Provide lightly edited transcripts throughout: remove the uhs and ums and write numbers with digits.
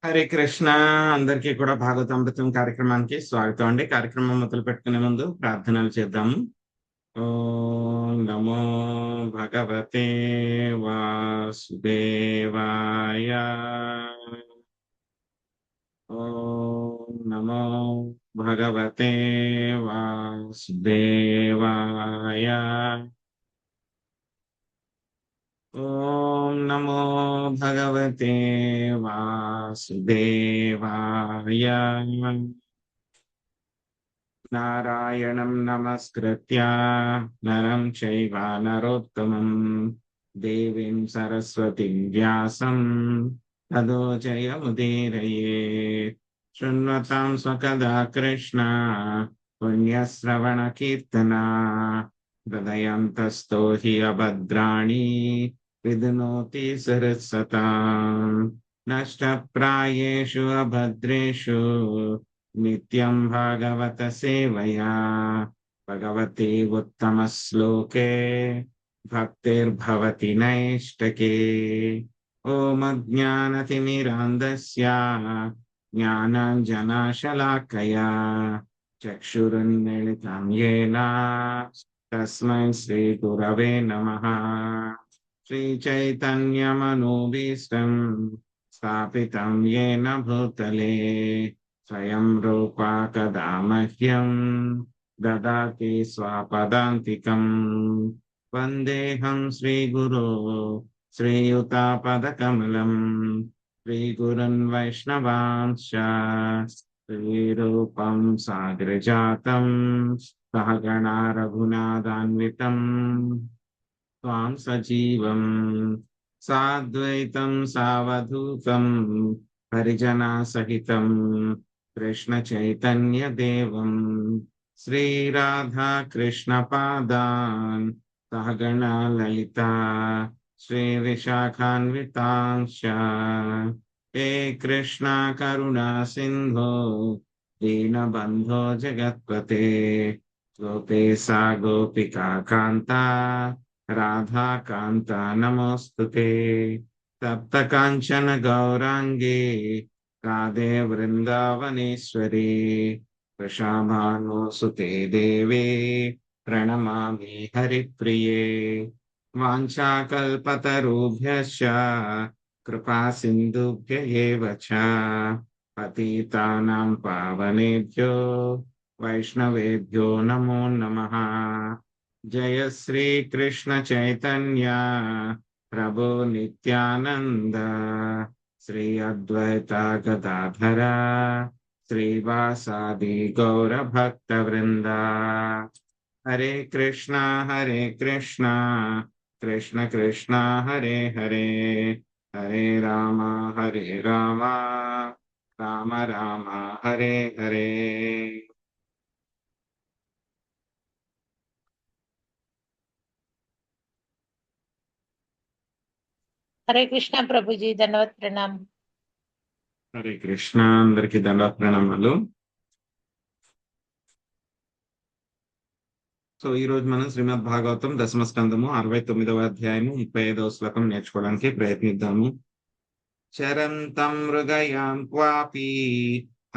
హరే కృష్ణ. అందరికీ కూడా భాగవతామృతం కార్యక్రమానికి స్వాగతం అండి. కార్యక్రమం మొదలు పెట్టుకునే ముందు ప్రార్థనలు చేద్దాము. ఓం నమో భగవతే వాసుదేవాయ. ఓం నమో భగవతే వాసుదేవాయ. ఓం నమో భగవతే వాసుదేవాయ. నారాయణం నమస్కృత్య నరం చైవ నరోత్తమం దేవీం సరస్వతిం వ్యాసం తదో జయముదీరయేత్. శృణ్వతాం స్వకదా కృష్ణ పుణ్యశ్రవణ కీర్తనా హృదయంతస్థో హి అభద్రాణి విధునోతి సరస్వతాం. నష్టప్రాయేషు అభద్రేషు నిత్యం భాగవత సేవయా భగవతి ఉత్తమ శ్లోకే భక్తిర్భవతి నైష్టకే. ఓం అజ్ఞానతిమిరాంధస్య జ్ఞానాంజనాశలాకయా చక్షురున్మిళితం యేన తస్మై శ్రీ గురవే నమః. శ్రీ చైతన్యమనోభీష్టం స్థాపితం యేన భూతలే స్వయం రూపా కదా మహ్యం దదాతి స్వపదాంతికం. వందేహం శ్రీగురో శ్రీయుతాపదకమలం శ్రీగురున్ వైష్ణవాంశ్చ శ్రీరూపం సాగ్రజాతం సహగణా రఘునాథాన్వితం త్వాం సజీవం సాద్వైతం సావధూతం హరిజనా సహితం కృష్ణ చైతన్య దేవం శ్రీరాధా కృష్ణ పాదాన్ సహగణా లలితా శ్రీ విశాఖాన్వితాంశ్చ. హే కృష్ణ కరుణా సింధో దీనబంధో జగత్పతే గోపేశా గోపికా కాంత రాధా కాంత నమోస్తుతే. తప్త కాంచన గౌరాంగే రాధే వృందావనేశ్వరి వృషాభానుసుతే దేవే ప్రణమామి హరిప్రియే. వాంఛాకల్పతరుభ్యశ్చ కృపా సింధుభ్య ఏవ చ పతితానాం పావనేభ్యో వైష్ణవేభ్యో నమో నమః. జయ శ్రీ కృష్ణ చైతన్య ప్రభు నిత్యానంద శ్రీ అద్వైత గదాధర శ్రీవాసాది గౌర భక్త వృంద. హరే కృష్ణ కృష్ణ కృష్ణ హరే హరే హరే రామ రామ రామ హరే హరే. हरे कृष्ण प्रभु जी धन्यवाद प्रणाम। హరే కృష్ణ. అందరికి దండవత్ ప్రణామాలు. సో ఈ రోజు మనం శ్రీమద్ భాగవతం దశమ స్కందము 69వ అధ్యాయము 35వ శ్లోకం నేర్చుకోవడానికి ప్రయత్నిద్దాము. చరంతం మృగయాం క్వాపి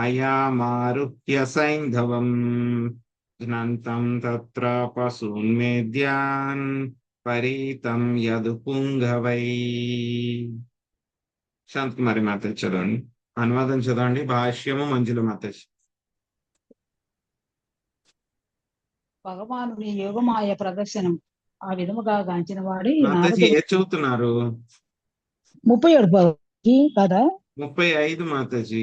హయామారుహ్య సైంధవం ఘ్నంతం తత్ర పశూన్మేద్యాన్ పరీతం యదు పుంగవై. శాంతకుమారి మాత చదవండి. అనువాదం చదవండి. భాష్యము మంజుల మాత. భగవానుని యోగమాయ ప్రదర్శనం ఆ విధముగా గాంచిన వాడి మాతాజీ ఏ చదువుతున్నారు? 37 కదా 35 మాతాజీ.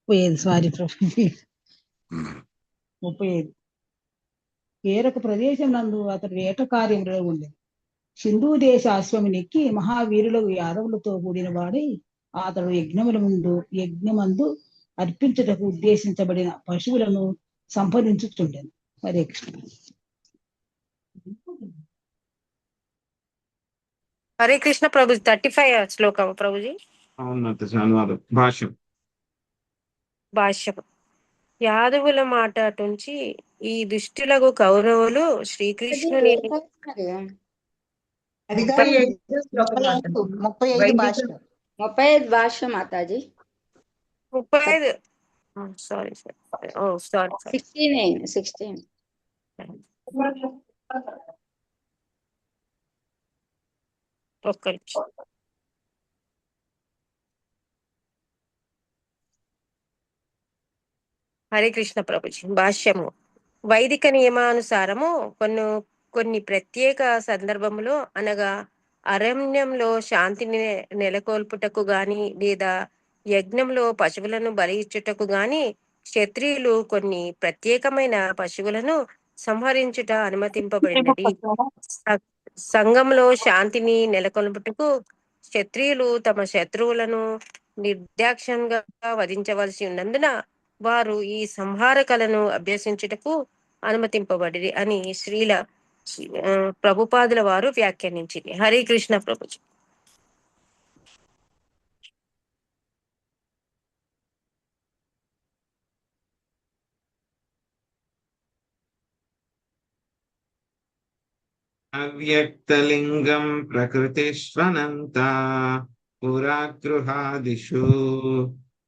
35 సారీ ప్రభుజీ 35. వేరొక ప్రదేశం నందు అతడు వేట కార్యంలో ఉండేది. సింధు దేశ అశ్వమునెక్కి మహావీరులకు యాదవులతో కూడిన వాడి అతడు యజ్ఞమందు అర్పించుటకు ఉద్దేశించబడిన పశువులను సంపాదించుతుండెను. హరే కృష్ణ. हरे कृष्ण प्रभु 35 శ్లోకం ప్రభుజీ. అవును మాతాజీ. అనువాదం భాష్యం. భాష్యం. యాదవుల మాట అటుంచి ఈ దుష్టులకు కౌరవులు శ్రీకృష్ణుని 35 భాష 35 భాష్యం మాతాజీ. 35. Sorry sir. Oh sorry sorry. 16. ఒక్క నిమిషం. హరే కృష్ణ ప్రభుజీ. భాష్యము. వైదిక నియమానుసారము కొన్ని ప్రత్యేక సందర్భములో అనగా అరణ్యంలో శాంతిని నెలకొల్పుటకు గాని లేదా యజ్ఞంలో పశువులను బలి ఇచ్చుటకు గాని క్షత్రియులు కొన్ని ప్రత్యేకమైన పశువులను సంహరించుట అనుమతింపబడినది. సంఘంలో శాంతిని నెలకొల్పుటకు క్షత్రియులు తమ శత్రువులను నిర్దాక్షంగా వధించవలసి ఉన్నందున వారు ఈ సంహార కళను అభ్యసించుటకు అనుమతింపబడి అని శ్రీల ప్రభుపాదుల వారు వ్యాఖ్యానించింది. హరే కృష్ణ ప్రభుజీ. అవ్యక్తలింగం ప్రకృతిష్వనంత పురాగృహాదిషు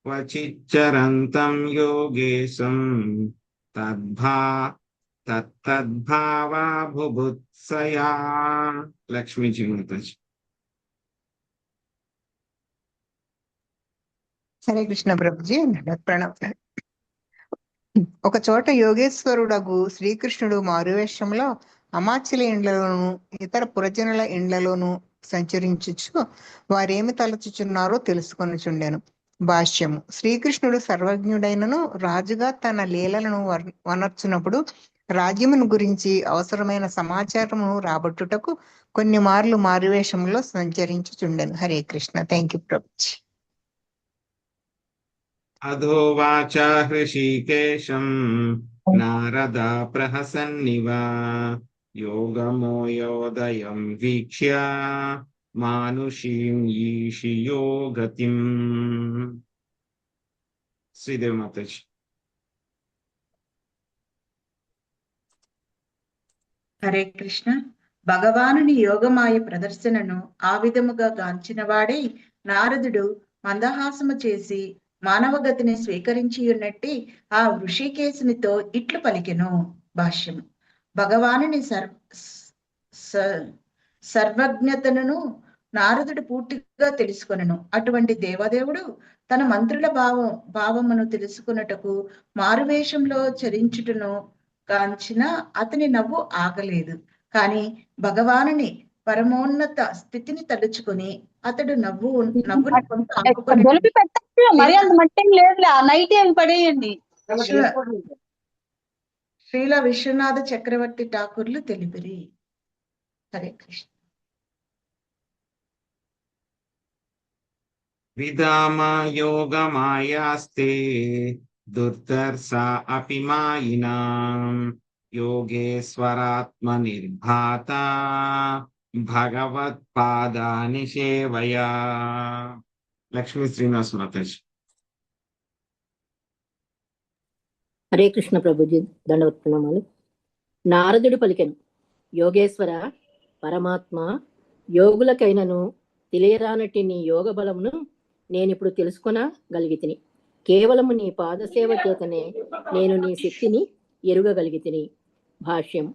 క్వచిచ్చరంతం యోగేశం తద్భావా బుభుత్సయా. లక్ష్మీజీ మాతాజీ. హరే కృష్ణ ప్రభుజీ. ప్రణవ్. ఒక చోట యోగేశ్వరుడగు శ్రీకృష్ణుడు మారువేషంలో అమాత్యుల ఇండ్లలోను ఇతర పురజనుల ఇండ్లలోను సంచరించుచు వారేమి తలచుచున్నారో తెలుసుకొనుచుండెను. భాష్యము. శ్రీకృష్ణుడు సర్వజ్ఞుడైనను రాజుగా తన లీలలను వనర్చునప్పుడు రాజ్యమును గురించి అవసరమైన సమాచారమును రాబట్టుటకు కొన్ని మార్లు మారువేషంలో సంచరించుచుండెను. హరే కృష్ణ. Thank you Prabhuji. అధోవాచ హృషీకేశం నారద ప్రహసన్నివ యోగమోయోదయం వీక్ష్య మానుషీం ఈషియో గతిం. శ్రీదేవి మాతాజీ. హరే కృష్ణ. భగవానుని యోగమాయ ప్రదర్శనను ఆ విధముగా గాంచిన వాడై నారదుడు మందహాసము చేసి మానవగతిని స్వీకరించి ఉన్నట్టి ఆ ఋషికేశునితో ఇట్లు పలికెను. భాష్యము. భగవానుని సర్వజ్ఞతను నారదుడు పూర్తిగా తెలుసుకొనెను. అటువంటి దేవదేవుడు తన మంత్రుల భావమును తెలుసుకున్నటకు మారువేషంలో చరించుటను కాంచిన అతని నవ్వు ఆగలేదు. కాని భగవానుని పరమోన్నత స్థితిని తలుచుకుని అతడు నవ్వుని కొంత ఆపుకొని మరి అంత మట్టేం లేదు, ఆ నైట్ ఏమి పడేయండి. శ్రీల విశ్వనాథ చక్రవర్తి ఠాకూర్లు తెలిపిరి. హరే కృష్ణ. విదామ యోగమాయాస్తే దుర్ధర్ష అపి మాయినాం యోగేశ్వరాత్మ నిర్భాత భగవత్పాదాని సేవయా. లక్ష్మీ శ్రీనివాస మాతాజీ. హరే కృష్ణ ప్రభుజీ. దండవత్ ప్రణామాలు. నారదుడు పలికెను. యోగేశ్వర పరమాత్మ, యోగులకైనను తెలియరానట్టి నీ యోగ బలమును నేనిప్పుడు తెలుసుకొనగలిగితిని. కేవలము నీ పాదసేవ చేతనే నేను నీ శక్తిని ఎరుగగలిగితిని. భాష్యం.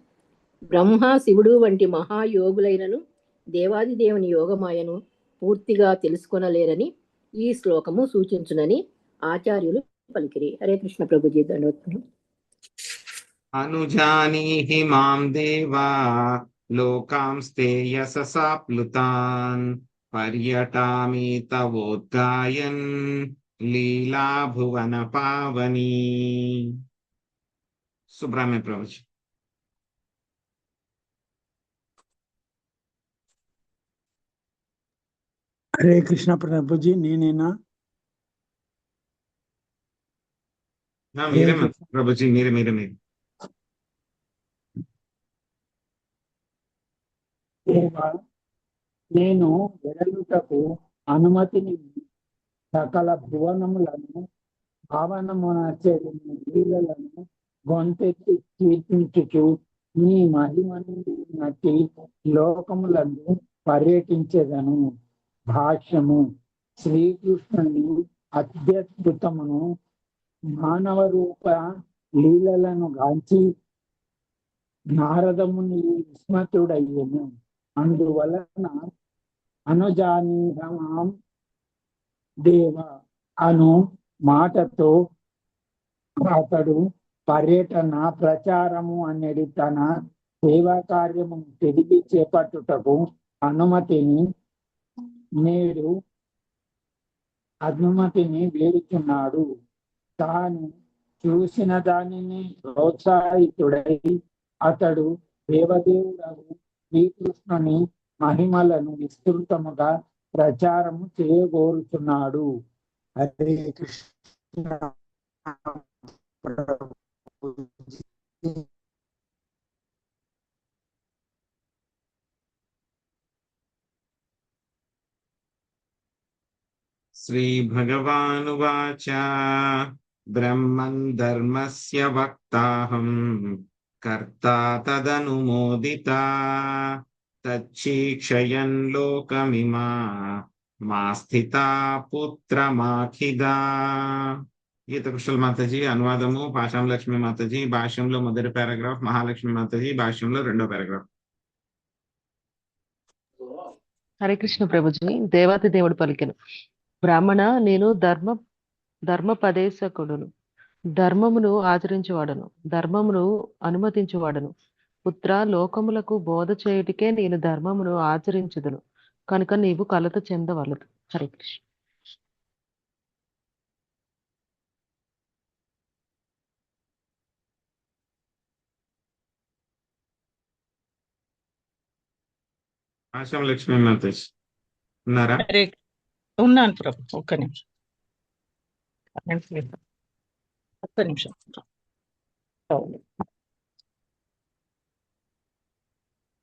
బ్రహ్మ శివుడు వంటి మహాయోగులైనను దేవాదిదేవుని యోగమాయను పూర్తిగా తెలుసుకొనలేరని ఈ శ్లోకము సూచించునని ఆచార్యులు పలికిరి. హరే కృష్ణ ప్రభుజీ. దండవత్తులు. అనుజానీహి మాం దేవా లోకాంస్తే యశసా ప్లుతాన్ పర్యటామి తవోద్గాయన్ లీలా భువన పావని. సుబ్రహ్మణ్య ప్రభుజీ. హరే కృష్ణ ప్రభుజీ. నేనేనా? మీరే ప్రభుజీ. మీరే. నేను వెడలుటకు అనుమతిని సకల భువనములను భావనమునర్చేది లీలలను గొంతెత్తి కీర్తించుచు నీ మహిమను నటి లోకములను పర్యటించేదను. భాష్యము. శ్రీకృష్ణుని అత్యద్భుతమును మానవ రూప లీలలను గాంచి నారదముని విస్మతుడయ్యను. అందువలన అనుజానీహమాం దేవ అను మాటతో అతడు పర్యటన ప్రచారము అనేది తన సేవా కార్యము తిరిగి చేపట్టుటకు అనుమతిని వేడుచున్నాడు. తాను చూసిన దానిని ప్రోత్సాహితుడై అతడు దేవదేవుడు శ్రీకృష్ణుని మహిమలను విస్తృతముగా ప్రచారము చేయగోరుచున్నాడు. హరే కృష్ణ. శ్రీభగవానువాచ బ్రహ్మన్ ధర్మస్య వక్తాహం కర్తా తదనుమోదితా తచ్చీక్షయన్ లోకమిమా మా స్థితా పుత్రమాఖిదా. గీతకృష్ణ మాతాజీ అనువాదము పాషాం లక్ష్మి మాతాజీ, భాష్యంలో మొదటి పారాగ్రాఫ్, మహాలక్ష్మి మాతాజీ భాష్యంలో రెండో పారాగ్రాఫ్. హరే కృష్ణ ప్రభుజీ. దేవాతి దేవుడు పలికెను, బ్రాహ్మణ, నేను ధర్మపదేశకుడును, ధర్మమును ఆచరించువాడను, ధర్మమును అనుమతించువాడను. పుత్ర, లోకములకు బోధ చేయుటికే నేను ధర్మమును ఆచరించుదును, కనుక నీవు కలత చెందవలదు. హరే కృష్ణ. పాషాం లక్ష్మి మాతాజీ ఉన్నారా? ఉన్నాను ప్రభు. ఒక్క నిమిషం.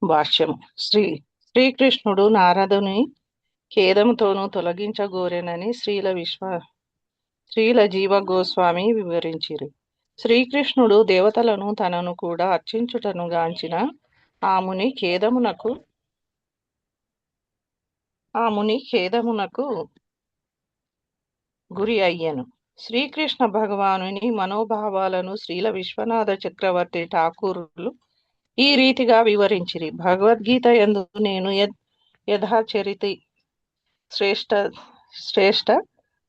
భాష్యం. శ్రీకృష్ణుడు నారదుని ఖేదముతోనూ తొలగించగోరెనని శ్రీల జీవ గోస్వామి వివరించిరి. శ్రీకృష్ణుడు దేవతలను తనను కూడా అర్చించుటను గాంచిన ఆ ముని ఖేదమునకు గురి అయ్యను. శ్రీకృష్ణ భగవానుని మనోభావాలను శ్రీల విశ్వనాథ చక్రవర్తి ఠాకూరులు ఈ రీతిగా వివరించిరి. భగవద్గీత యందు నేను యథాచరితి శ్రేష్ట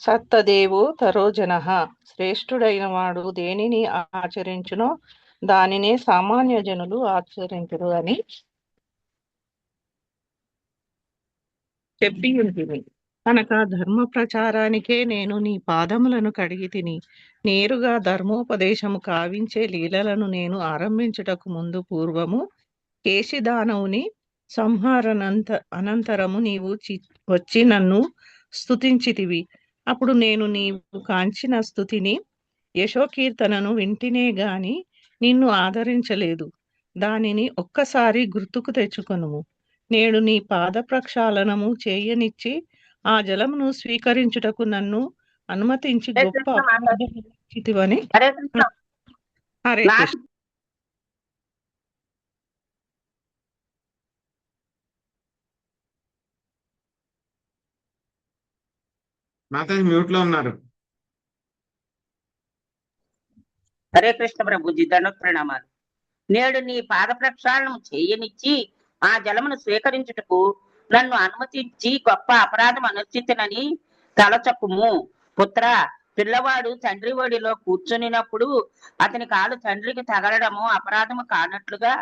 సత్తదేవో తరోజనః. శ్రేష్ఠుడైన వాడు దేనిని ఆచరించునో దానినే సామాన్య జనులు ఆచరించురు అని చెప్పి ఉంటుంది. కనుక ధర్మ ప్రచారానికే నేను నీ పాదములను కడిగి తిని నేరుగా ధర్మోపదేశము కావించే లీలలను నేను ఆరంభించుటకు ముందు పూర్వము కేశిదానవుని అనంతరము నీవు వచ్చి నన్ను స్తుతించితివి. అప్పుడు నేను నీవు కాంచిన స్తుతిని యశోకీర్తనను వింటినే గాని నిన్ను ఆదరించలేదు. దానిని ఒక్కసారి గుర్తుకు తెచ్చుకొనుము. నేడు నీ పాద ప్రక్షాళనము చేయనిచ్చి ఆ జలమును స్వీకరించుటకు నన్ను అనుమతించి గొప్ప అపరాధమని. హరే కృష్ణ. మాతాజీ మ్యూట్ లో ఉన్నారు. హరే కృష్ణ ప్రభుజీ. దండోత్ ప్రణామాలు. నేడు నీ పాద ప్రక్షాళనం చేయనిచ్చి ఆ జలమును స్వీకరించుటకు నన్ను అనుమతించి గొప్ప అపరాధం అనుచితనని తలచకుము. పుత్ర, పిల్లవాడు తండ్రి ఒడిలో కూర్చునినప్పుడు అతని కాలు తండ్రికి తగలడము అపరాధము కానట్లుగా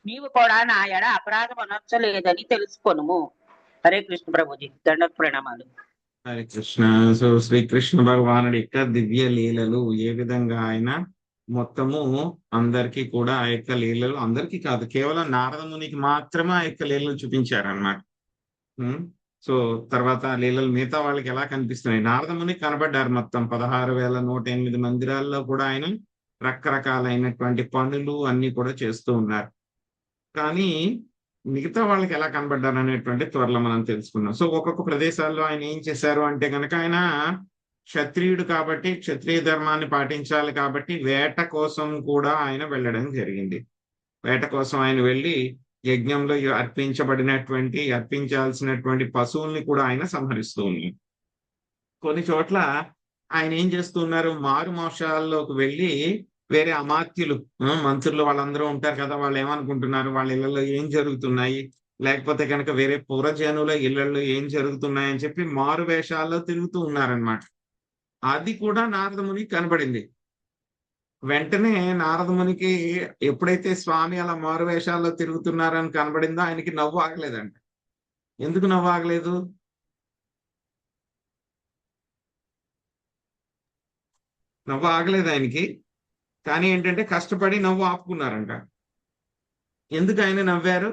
నీవు కూడా నా ఎడ అపరాధం అనర్చలేదని తెలుసుకొనుము. హరే కృష్ణ ప్రభుజీ. దండోత్ ప్రణామాలు. హరే కృష్ణ. సో శ్రీకృష్ణ భగవానుడి యొక్క దివ్య లీలలు ఏ విధంగా ఆయన మొత్తము అందరికీ కూడా ఆ యొక్క లీలలు, అందరికీ కాదు కేవలం నారద మునికి మాత్రమే ఆ యొక్క లీలలు చూపించారనమాట. సో తర్వాత లీలలు మిగతా వాళ్ళకి ఎలా కనిపిస్తున్నాయి? నారద మునికి కనబడ్డారు మొత్తం 16,108 మందిరాల్లో కూడా ఆయన రకరకాలైనటువంటి పనులు అన్ని కూడా చేస్తూ ఉన్నారు. కానీ మిగతా వాళ్ళకి ఎలా కనబడ్డారు అనేటువంటి త్వరలో మనం తెలుసుకుందాం. సో ఒక్కొక్క ప్రదేశాల్లో ఆయన ఏం చేశారు అంటే కనుక ఆయన క్షత్రియుడు కాబట్టి క్షత్రియ ధర్మాన్ని పాటించాలి కాబట్టి వేట కోసం కూడా ఆయన వెళ్ళడం జరిగింది. వేట కోసం ఆయన వెళ్ళి యజ్ఞంలో అర్పించాల్సినటువంటి పశువుల్ని కూడా ఆయన సంహరిస్తూ ఉన్నారు. కొన్ని చోట్ల ఆయన ఏం చేస్తున్నారు, మారు మోక్షాల్లోకి వెళ్ళి వేరే అమాత్యులు మంత్రులు వాళ్ళందరూ ఉంటారు కదా, వాళ్ళు ఏమనుకుంటున్నారు, వాళ్ళ ఇళ్లలో ఏం జరుగుతున్నాయి, లేకపోతే కనుక వేరే పురజనుల ఇళ్లలో ఏం జరుగుతున్నాయి అని చెప్పి మారు వేషాల్లో తిరుగుతూ ఉన్నారనమాట. అది కూడా నారదమునికి కనబడింది. వెంటనే నారదమునికి ఎప్పుడైతే స్వామి అలా మారు వేషాల్లో తిరుగుతున్నారని కనబడిందో ఆయనకి నవ్వు ఆగలేదంట. ఎందుకు నవ్వు ఆగలేదు? నవ్వు ఆగలేదు ఆయనకి. కానీ ఏంటంటే కష్టపడి నవ్వు ఆపుకున్నారంట. ఎందుకు ఆయన నవ్వారు?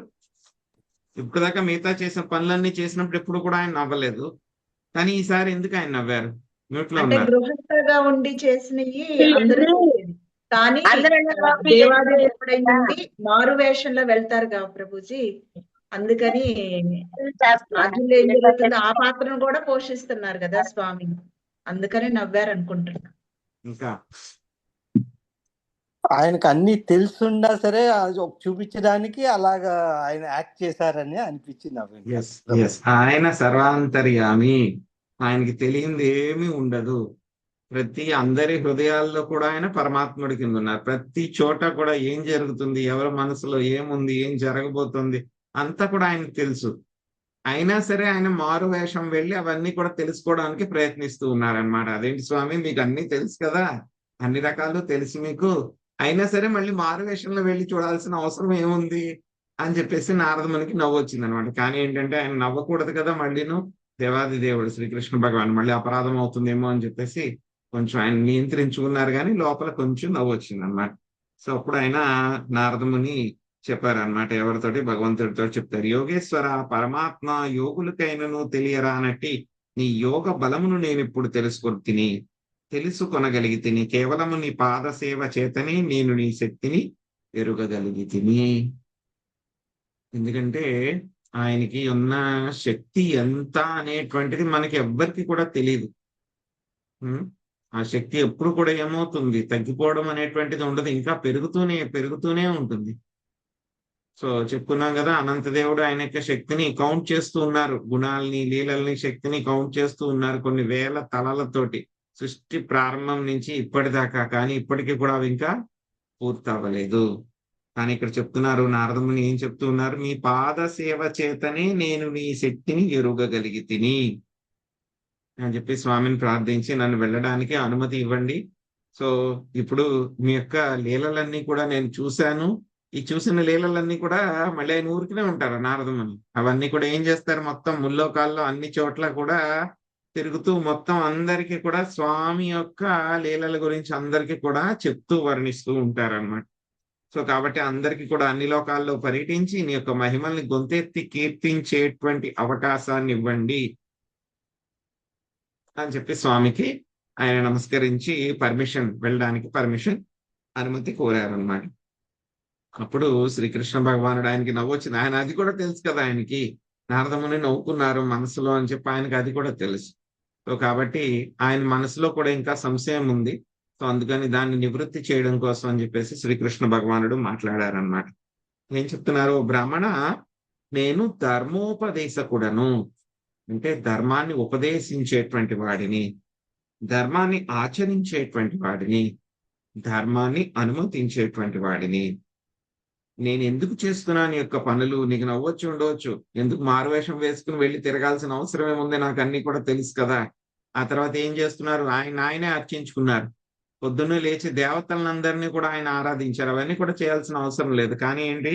ఇప్పటిదాకా మిగతా చేసిన పనులన్నీ చేసినప్పుడు ఎప్పుడు కూడా ఆయన నవ్వలేదు. కానీ ఈసారి ఎందుకు ఆయన నవ్వారు? మ్యూట్లో అంటే ఉన్నారు. గృహస్థగా ఉండి చేసినవి అందరూ చేసేది. కానీ దేవాది ఎప్పుడైంది మారు వేషంలో వెళ్తారు కదా ప్రభుజీ, అందుకని అర్జునుడు ఏం జరుగుతుంది, ఆ పాత్రను కూడా పోషిస్తున్నారు కదా స్వామి, అందుకని నవ్వారు అనుకుంటున్నా. ఇంకా ఆయనకు అన్ని తెలుసున్నా సరే అది చూపించడానికి అలాగా ఆయన యాక్ట్ చేశారని అనిపించింది. ఆయన సర్వాంతర్యామి, ఆయనకి తెలియంది ఏమీ ఉండదు. ప్రతి అందరి హృదయాల్లో కూడా ఆయన పరమాత్ముడి కింద ఉన్నారు. ప్రతి చోట కూడా ఏం జరుగుతుంది, ఎవరి మనసులో ఏముంది, ఏం జరగబోతుంది అంతా కూడా ఆయనకు తెలుసు. అయినా సరే ఆయన మారు వేషం వెళ్ళి అవన్నీ కూడా తెలుసుకోవడానికి ప్రయత్నిస్తూ ఉన్నారనమాట. అదేంటి స్వామి, మీకు అన్ని తెలుసు కదా, అన్ని రకాలు తెలుసు మీకు, అయినా సరే మళ్ళీ మారు వేషంలో వెళ్ళి చూడాల్సిన అవసరం ఏముంది అని చెప్పేసి నారదమునికి నవ్వు వచ్చింది అనమాట. కానీ ఏంటంటే ఆయన నవ్వకూడదు కదా, మళ్ళీను దేవాది దేవుడు శ్రీకృష్ణ భగవాన్ మళ్ళీ అపరాధం అవుతుందేమో అని చెప్పేసి కొంచెం ఆయన నియంత్రించుకున్నారు, కానీ లోపల కొంచెం నవ్వు వచ్చింది అనమాట. సో అప్పుడు ఆయన నారదముని చెప్పారనమాట, ఎవరితోటి, భగవంతుడితో చెప్తారు. యోగేశ్వర పరమాత్మ యోగులకైనను తెలియరానట్టి నీ యోగ బలమును నేను ఇప్పుడు తెలుసుకొనగలిగి తిని, కేవలము నీ పాద సేవ చేతనే నేను నీ శక్తిని ఎరుగగలిగి తిని. ఎందుకంటే ఆయనకి ఉన్న శక్తి ఎంత అనేటువంటిది మనకి ఎవ్వరికి కూడా తెలియదు. ఆ శక్తి ఎప్పుడు కూడా ఏమవుతుంది, తగ్గిపోవడం అనేటువంటిది ఉండదు, ఇంకా పెరుగుతూనే ఉంటుంది. సో చెప్పుకున్నాం కదా, అనంతదేవుడు ఆయన యొక్క శక్తిని కౌంట్ చేస్తూ ఉన్నారు, గుణాలని లీలల్ని శక్తిని కౌంట్ చేస్తూ ఉన్నారు కొన్ని వేల తలలతోటి సృష్టి ప్రారంభం నుంచి ఇప్పటిదాకా. కానీ ఇప్పటికీ కూడా అవి ఇంకా పూర్తి అవ్వలేదు. కానీ ఇక్కడ చెప్తున్నారు నారదముని, ఏం చెప్తూ ఉన్నారు, మీ పాద సేవ చేతనే నేను నీ శక్తిని ఎరుగగలిగి తిని అని చెప్పి స్వామిని ప్రార్థించి నన్ను వెళ్ళడానికి అనుమతి ఇవ్వండి. సో ఇప్పుడు మీ యొక్క లీలలన్నీ కూడా నేను చూశాను, ఈ చూసిన లీలలన్నీ కూడా మళ్ళీ ఆయన ఊరికనే ఉంటారు నారదముని. అవన్నీ కూడా ఏం చేస్తారు, మొత్తం ముల్లోకాల్లో అన్ని చోట్ల కూడా తిరుగుతూ మొత్తం అందరికీ కూడా స్వామి యొక్క లీలల గురించి అందరికీ కూడా చెప్తూ వర్ణిస్తూ ఉంటారన్నమాట. సో కాబట్టి అందరికీ కూడా అన్ని లోకాల్లో పర్యటించి నీ యొక్క మహిమల్ని గొంతెత్తి కీర్తించేటువంటి అవకాశాన్ని ఇవ్వండి అని చెప్పి స్వామికి ఆయన నమస్కరించి వెళ్ళడానికి అనుమతి కోరారనమాట. అప్పుడు శ్రీకృష్ణ భగవానుడు ఆయనకి నవ్వొచ్చింది. ఆయన అది కూడా తెలుసు కదా, ఆయనకి నారదముని నవ్వుకున్నారు మనసులో అని చెప్పి ఆయనకి అది కూడా తెలుసు. సో కాబట్టి ఆయన మనసులో కూడా ఇంకా సంశయం ఉంది. సో అందుకని దాన్ని నివృత్తి చేయడం కోసం అని చెప్పేసి శ్రీకృష్ణ భగవానుడు మాట్లాడారనమాట. ఏం చెప్తున్నారు, బ్రాహ్మణ నేను ధర్మోపదేశకుడను, అంటే ధర్మాన్ని ఉపదేశించేటువంటి వాడిని, ధర్మాన్ని ఆచరించేటువంటి వాడిని, ధర్మాన్ని అనుమతించేటువంటి వాడిని. నేను ఎందుకు చేస్తున్నాను యొక్క పనులు నీకు నవ్వొచ్చి ఉండవచ్చు, ఎందుకు మారువేషం వేసుకుని వెళ్ళి తిరగాల్సిన అవసరం ఏముంది, నాకు అన్ని కూడా తెలుసు కదా. ఆ తర్వాత ఏం చేస్తున్నారు, ఆయనే అర్చించుకున్నారు. పొద్దున్నే లేచి దేవతలందరినీ కూడా ఆయన ఆరాధించారు, అవన్నీ కూడా చేయాల్సిన అవసరం లేదు. కానీ ఏంటి,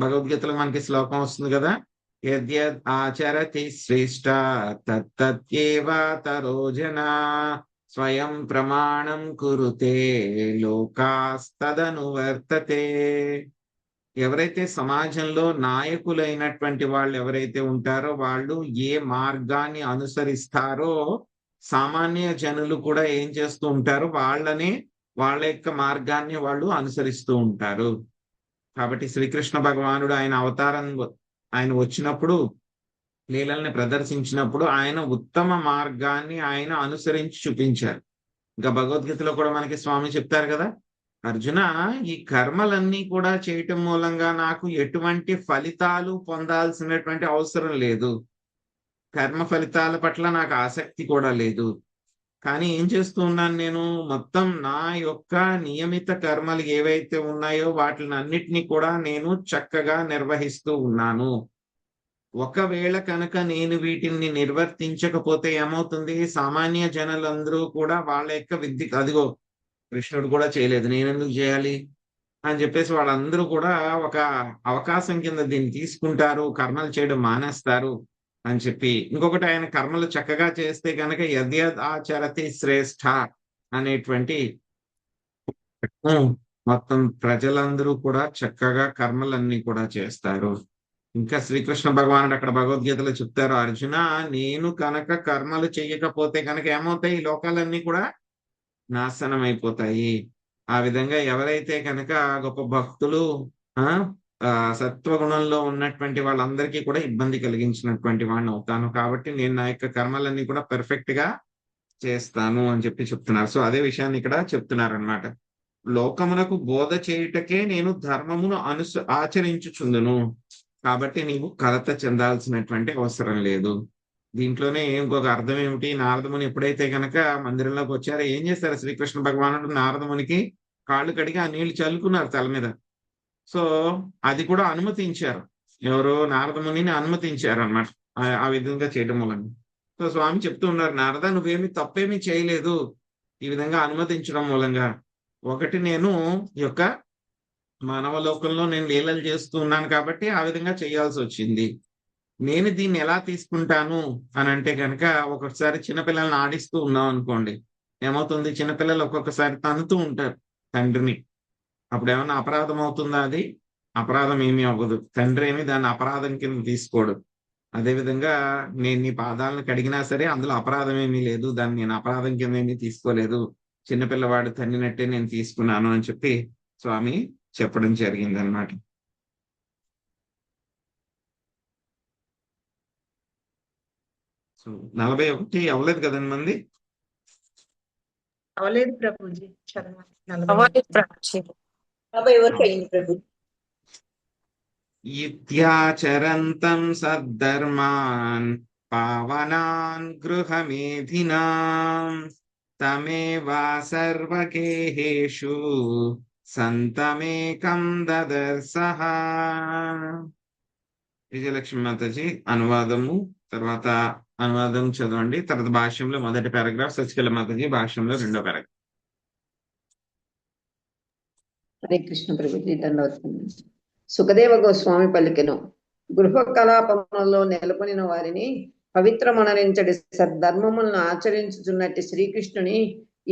భగవద్గీతలో మనకి శ్లోకం వస్తుంది కదా, యద్యద్ ఆచరతి శ్రేష్ట తత్తత్యేవ తరోజనా స్వయం ప్రమాణం కురుతే లోకాస్తదనువర్తతే. ఎవరైతే సమాజంలో నాయకులైనటువంటి వాళ్ళు ఎవరైతే ఉంటారో వాళ్ళు ఏ మార్గాన్ని అనుసరిస్తారో సామాన్య జనులు కూడా ఏం చేస్తూ ఉంటారు, వాళ్ళ యొక్క మార్గాన్ని వాళ్ళు అనుసరిస్తూ ఉంటారు. కాబట్టి శ్రీకృష్ణ భగవానుడు ఆయన వచ్చినప్పుడు లీలల్ని ప్రదర్శించినప్పుడు ఆయన ఉత్తమ మార్గాన్ని ఆయన అనుసరించి చూపించారు. ఇంకా భగవద్గీతలో కూడా మనకి స్వామి చెప్తారు కదా, అర్జున ఈ కర్మలన్నీ కూడా చేయటం మూలంగా నాకు ఎటువంటి ఫలితాలు పొందాల్సినటువంటి అవసరం లేదు, కర్మ ఫలితాల పట్ల నాకు ఆసక్తి కూడా లేదు. కానీ ఏం చేస్తూ ఉన్నాను నేను? మొత్తం నా యొక్క నియమిత కర్మలు ఏవైతే ఉన్నాయో వాటిని అన్నిటినీ కూడా నేను చక్కగా నిర్వహిస్తూ ఉన్నాను. ఒకవేళ కనుక నేను వీటిని నిర్వర్తించకపోతే ఏమవుతుంది? సామాన్య జనులందరూ కూడా వాళ్ళ యొక్క అదిగో కృష్ణుడు కూడా చేయలేదు, నేనెందుకు చేయాలి అని చెప్పేసి వాళ్ళందరూ కూడా ఒక అవకాశం కింద దీన్ని తీసుకుంటారు, కర్మలు చేయడం మానేస్తారు అని చెప్పి. ఇంకొకటి, ఆయన కర్మలు చక్కగా చేస్తే కనుక యద్యద్ ఆచరతి శ్రేష్ఠ అనేటువంటి మొత్తం ప్రజలందరూ కూడా చక్కగా కర్మలన్నీ కూడా చేస్తారు. ఇంకా శ్రీకృష్ణ భగవానుడు అక్కడ భగవద్గీతలో చెప్తారు, అర్జున నేను కనుక కర్మలు చేయకపోతే కనుక ఏమవుతాయి? ఈ లోకాలన్నీ కూడా నాశనం అయిపోతాయి. ఆ విధంగా ఎవరైతే కనుక గొప్ప భక్తులు సత్వగుణంలో ఉన్నటువంటి వాళ్ళందరికీ కూడా ఇబ్బంది కలిగించినటువంటి వాడిని అవుతాను. కాబట్టి నేను నా యొక్క కర్మలన్నీ కూడా పెర్ఫెక్ట్ గా చేస్తాను అని చెప్పి చెప్తున్నారు. సో అదే విషయాన్ని ఇక్కడ చెప్తున్నారు అనమాట. లోకమునకు బోధ చేయుటకే నేను ధర్మమును ఆచరించుచుందును, కాబట్టి నీవు కలత చెందాల్సినటువంటి అవసరం లేదు. దీంట్లోనే ఇంకొక అర్థం ఏమిటి? నారదముని ఎప్పుడైతే కనుక మందిరంలోకి వచ్చారో ఏం చేస్తారు? శ్రీకృష్ణ భగవానుడు నారదమునికి కాళ్ళు కడిగి ఆ నీళ్లు చల్లుకున్నారు తల మీద. సో అది కూడా అనుమతించారు. ఎవరు? నారదమునిని అనుమతించారు అన్నమాట ఆ విధంగా చేయడం మూలంగా. సో స్వామి చెప్తూ ఉన్నారు, నారద నువ్వేమి తప్పేమీ చేయలేదు ఈ విధంగా అనుమతించడం మూలంగా. ఒకటి, నేను యొక్క మానవ లోకంలో నేను లీలలు చేస్తూ ఉన్నాను కాబట్టి ఆ విధంగా చేయాల్సి వచ్చింది. నేను దీన్ని ఎలా తీసుకుంటాను అని అంటే కనుక, ఒక్కొక్కసారి చిన్నపిల్లల్ని ఆడిస్తూ ఉన్నాం అనుకోండి, ఏమవుతుంది? చిన్నపిల్లలు ఒక్కొక్కసారి తన్నుతూ ఉంటారు తండ్రిని. అప్పుడు ఏమన్నా అపరాధం అవుతుందా? అది అపరాధం ఏమీ అవ్వదు. తండ్రి ఏమి దాన్ని అపరాధం కింద తీసుకోడు. అదేవిధంగా నేను నీ పాదాలను కడిగినా సరే అందులో అపరాధం ఏమీ లేదు, దాన్ని నేను అపరాధం కింద ఏమీ తీసుకోలేదు, చిన్నపిల్లవాడు తన్నినట్టే నేను తీసుకున్నాను అని చెప్పి స్వామి చెప్పడం జరిగింది అనమాట. సో 41 అవ్వలేదు కదండి మంది? అవలేదు ప్రభుజీ, చదవాలి. అవ్వలేదు ప్రభుజీ. 40 వరకు అయింది ప్రభు. ఇత్యాచరంతం సద్ధర్మాన్ పావనాన్ గృహమేధినాం తమేవా సర్వగేహేషు సంతమేకం దదర్శః. విజయలక్ష్మి మాతాజీ అనువాదము, తర్వాత అనువాదం చదవండి, తర్వాత భాష్యంలో మొదటి పారాగ్రాఫ్, శశికళ మాతాజీ భాష్యంలో రెండో పారాగ్రాఫ్. హరే కృష్ణ ప్రభుజీ, దండవత్సండి. సుఖదేవ గోస్వామి పలికెను, గృహ కలాపములలో నెలకొనిన వారిని పవిత్రమనరించడి సద్ధర్మములను ఆచరించుచున్నట్టి శ్రీకృష్ణుని